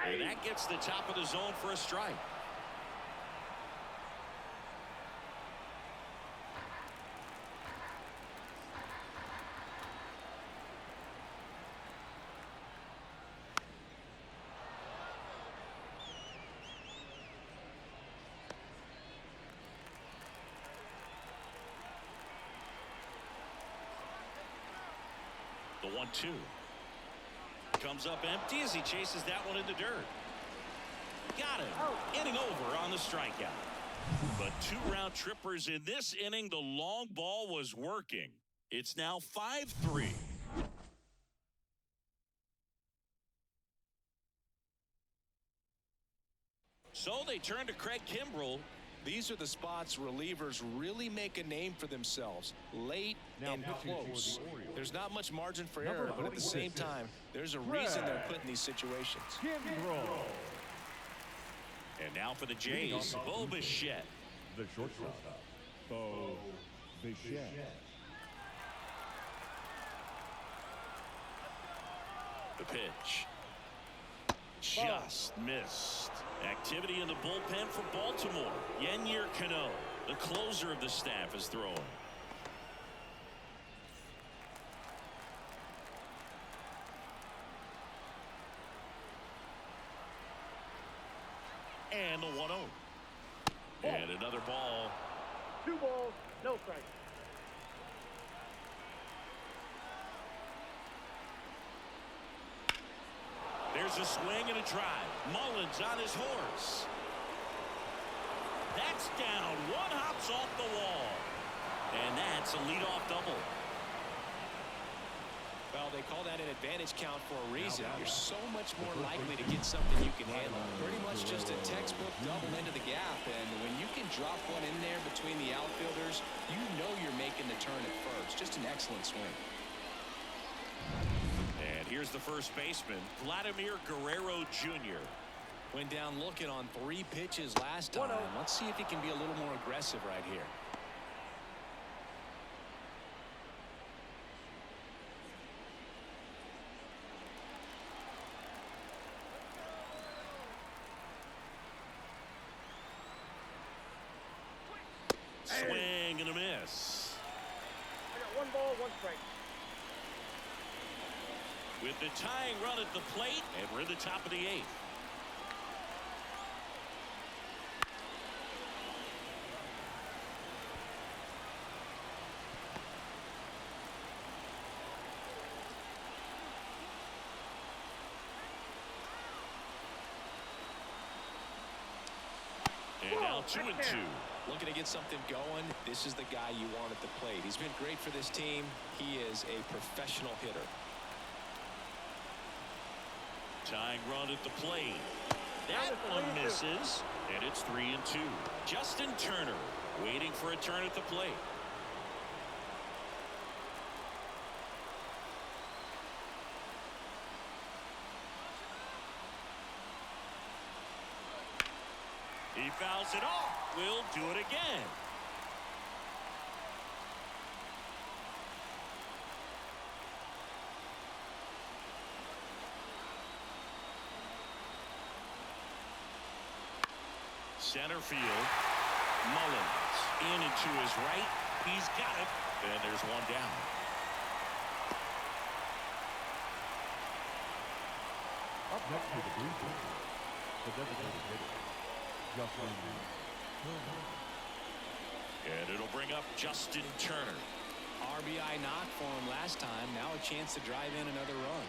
And that gets the top of the zone for a strike. The 1-2 comes up empty as he chases that one in the dirt. Got him. Inning over on the strikeout. But 2 round trippers in this inning. The long ball was working. It's now 5-3. So they turn to Craig Kimbrell. These are the spots relievers really make a name for themselves. Late and close. There's not much margin for error, but at the same time, there's a reason they're put in these situations. And now for the Jays, Bo Bichette. The shortstop, Bo Bichette. The pitch. Just missed. Activity in the bullpen for Baltimore. Yennier Cano, the closer of the staff, is throwing. And the 1-0. And another ball. 2 balls, no strikes. There's a swing and a drive. Mullins on his horse. That's down. One hops off the wall. And that's a leadoff double. Well, they call that an advantage count for a reason. You're so much more likely to get something you can handle. Pretty much just a textbook double into the gap. And when you can drop one in there between the outfielders, you know you're making the turn at first. Just an excellent swing. And here's the first baseman, Vladimir Guerrero Jr. Went down looking on 3 pitches last time. Let's see if he can be a little more aggressive right here. Swing and a miss. I got 1 ball, 1 strike. With the tying run at the plate, and we're at the top of the 8th. And now 2-2. Looking to get something going. This is the guy you want at the plate. He's been great for this team. He is a professional hitter. Tying run at the plate. That one misses, and it's 3-2. Justin Turner waiting for a turn at the plate. He fouls it off. We'll do it again. Center field. Mullins in and to his right. He's got it. And there's one down. Up next to the blue team, the designated hitter, Justin Turner. And it'll bring up Justin Turner. RBI knock for him last time. Now a chance to drive in another run.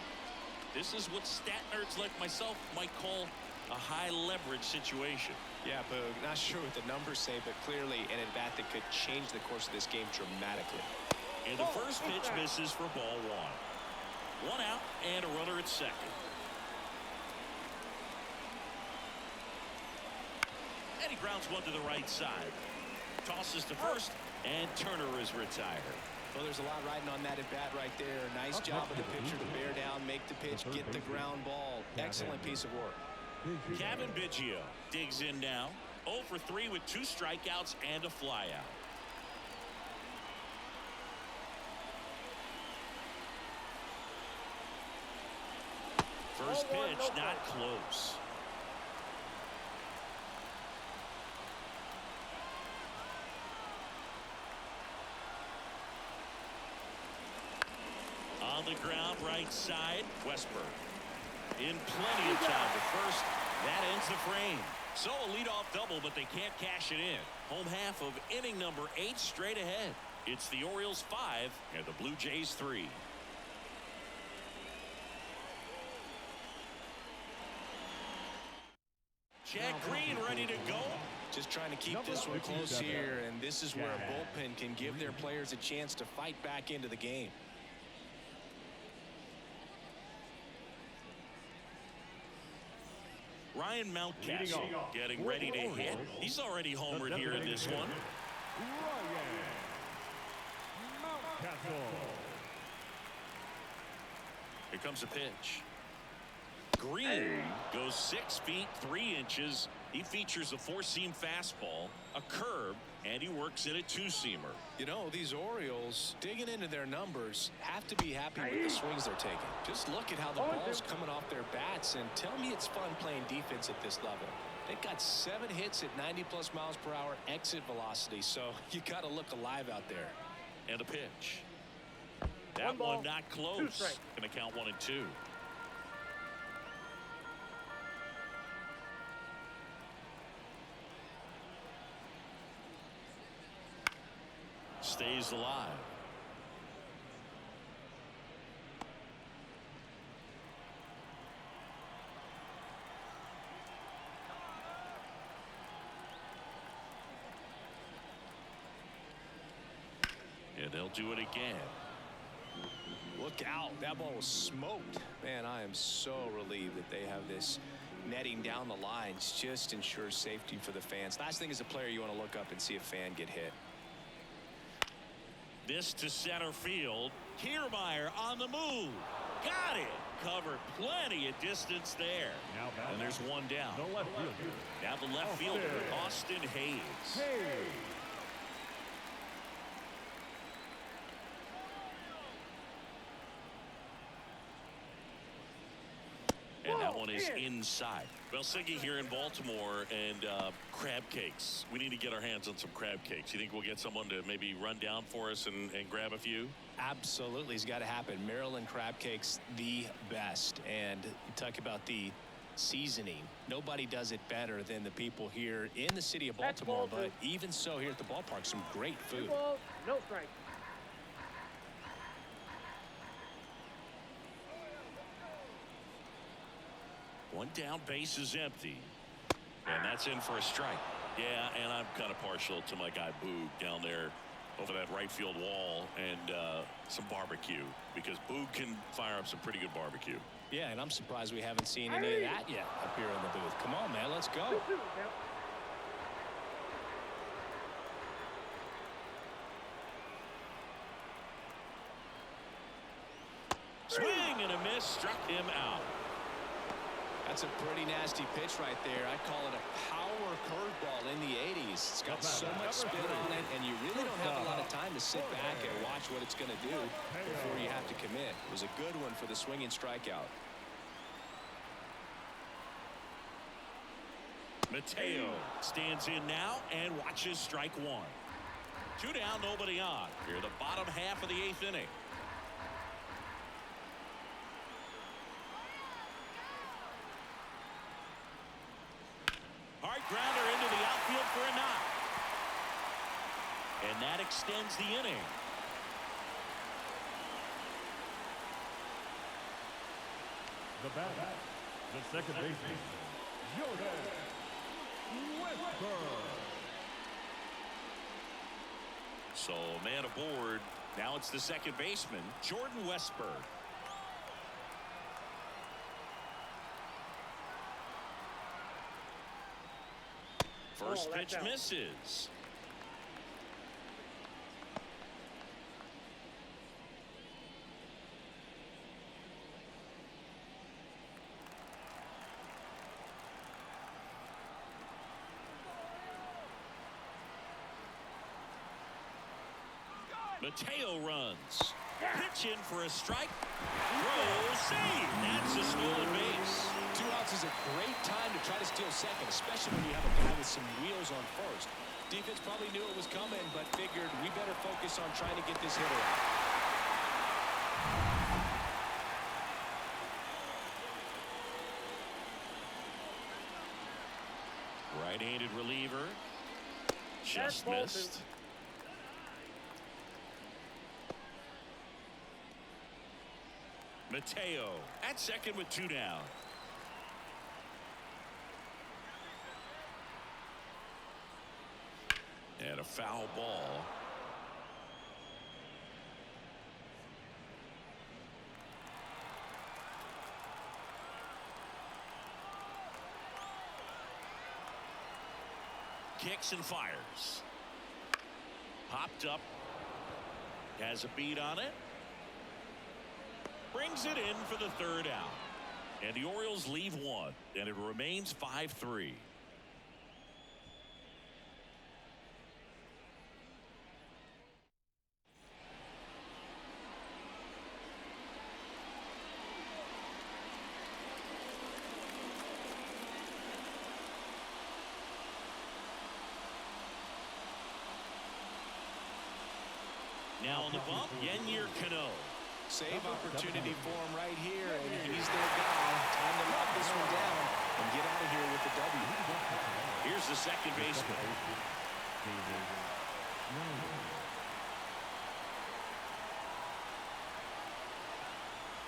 This is what stat nerds like myself might call a high leverage situation. Yeah, Boog, not sure what the numbers say, but clearly an at-bat that could change the course of this game dramatically. And the first pitch misses for ball 1. 1 out and a runner at second. And he grounds one to the right side. Tosses to first, and Turner is retired. Well, there's a lot riding on that at-bat right there. Nice job of the pitcher to bear down, make the pitch, get the ground ball. Excellent piece of work. Kevin Biggio digs in now. 0 for 3 with 2 strikeouts and a flyout. First pitch, not close. On the ground, right side, Westberg. In plenty of time to first. That ends the frame. So a leadoff double, but they can't cash it in. Home half of inning number 8 straight ahead. It's the Orioles 5 and the Blue Jays 3. Chad Green ready to go. Just trying to keep this one close here, and this is where a bullpen can give their players a chance to fight back into the game. Ryan Mountcastle getting ready to hit. He's already homered here in this one. Here comes a pitch. Green goes 6 feet 3 inches. He features a 4-seam fastball, a curve, and he works in a 2-seamer. You know, these Orioles, digging into their numbers, have to be happy with the swings they're taking. Just look at how the ball's coming off their bats, and tell me it's fun playing defense at this level. They've got 7 hits at 90+ miles per hour exit velocity, so you got to look alive out there. And a pitch. That one not close. Going to count 1 and 2. Stays alive. And they'll do it again. Look out. That ball was smoked. Man, I am so relieved that they have this netting down the lines. Just ensures safety for the fans. Last thing as a player, you want to look up and see a fan get hit. This to center field. Kiermaier on the move. Got it. Covered plenty of distance there. And there's one down. Now the left fielder, Austin Hayes. And that one is inside. Well, Siggy here in Baltimore, and crab cakes. We need to get our hands on some crab cakes. You think we'll get someone to maybe run down for us and grab a few? Absolutely. It's got to happen. Maryland crab cakes, the best. And you talk about the seasoning. Nobody does it better than the people here in the city of Baltimore. But even so, here at the ballpark, some great food. 2 balls, no strike. One down, base is empty. And that's in for a strike. Yeah, and I'm kind of partial to my guy Boog down there over that right field wall, and some barbecue, because Boog can fire up some pretty good barbecue. Yeah, and I'm surprised we haven't seen any of that yet up here in the booth. Come on, man, let's go. Swing and a miss, struck him out. That's a pretty nasty pitch right there. I call it a power curveball in the 80s. It's got so much spin on it, and you really don't have a lot of time to sit back and watch what it's going to do before you have to commit. It was a good one for the swinging strikeout. Mateo stands in now and watches strike 1. 2 down, nobody on. Here, the bottom half of the 8th inning. Hard grounder into the outfield for a knock. And that extends the inning. The batter, the second baseman, Jordan Westberg. So man aboard. Now it's the second baseman, Jordan Westberg. First pitch misses. Mateo runs. Pitch in for a strike. Throw, save. That's a stolen base. 2 outs is a great time to try to steal second, especially when you have a guy with some wheels on first. Defense probably knew it was coming, but figured we better focus on trying to get this hitter out. Right-handed reliever. Just missed. Mateo at second with 2 down. And a foul ball. Kicks and fires. Popped up. Has a beat on it. Brings it in for the 3rd out. And the Orioles leave 1. And it remains 5-3. Now on the bump, Yennier Cano. Save opportunity for him right here, and he's their guy. Time to lock this one down and get out of here with the W. Here's the second baseman.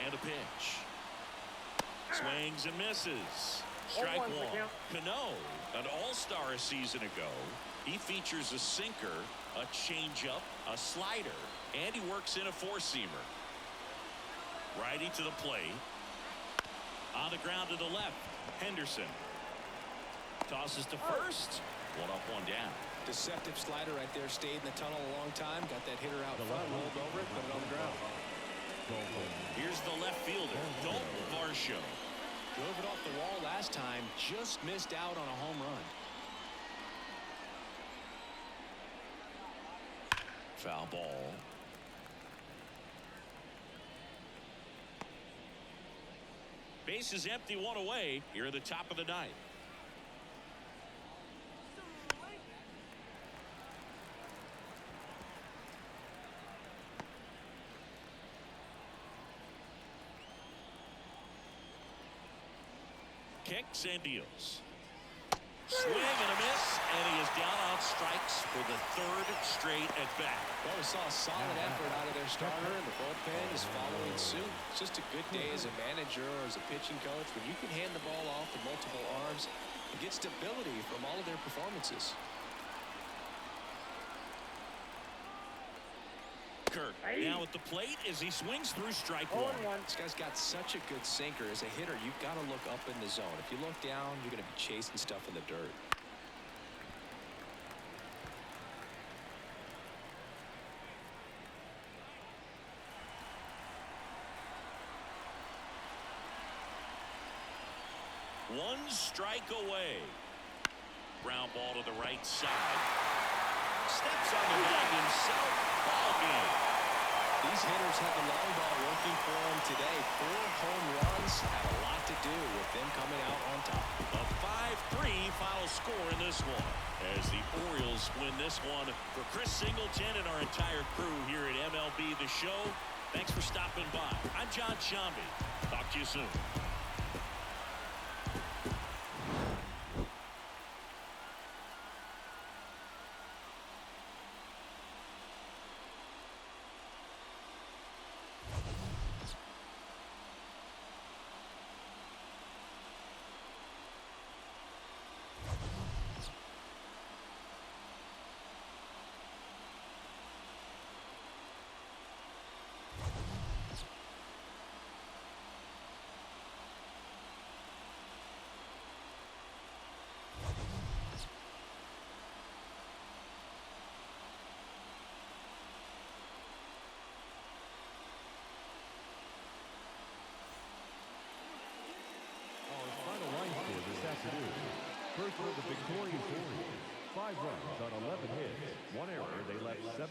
And a pitch. Swings and misses. Strike 1. Cano, an all-star a season ago. He features a sinker, a changeup, a slider, and he works in a 4-seamer. Righty to the plate. On the ground to the left. Henderson. Tosses to first. 1 up, 1 down. Deceptive slider right there. Stayed in the tunnel a long time. Got that hitter out front. Rolled over it. Put it on the ground. Here's the left fielder. Dalton Varsho. Drove it off the wall last time. Just missed out on a home run. Foul ball. Base is empty, 1 away here at the top of the 9th. Kicks and deals. Swing and a miss, and he is down on strikes for the 3rd straight at bat. Well, we saw a solid effort out of their starter, and the bullpen is following suit. It's just a good day as a manager or as a pitching coach when you can hand the ball off with multiple arms and get stability from all of their performances. Kirk now at the plate as he swings through strike 1. This guy's got such a good sinker. As a hitter, you've got to look up in the zone. If you look down, you're going to be chasing stuff in the dirt. One strike away. Ground ball to the right side. Steps on the bag himself. Ball game. These hitters have the long ball working for them today. 4 home runs had a lot to do with them coming out on top. A 5-3 final score in this one as the Orioles win this one. For Chris Singleton and our entire crew here at MLB The Show, thanks for stopping by. I'm John Shambi. Talk to you soon. First for the victorious Orioles. 5 runs on 11 hits. 1 error. They left 7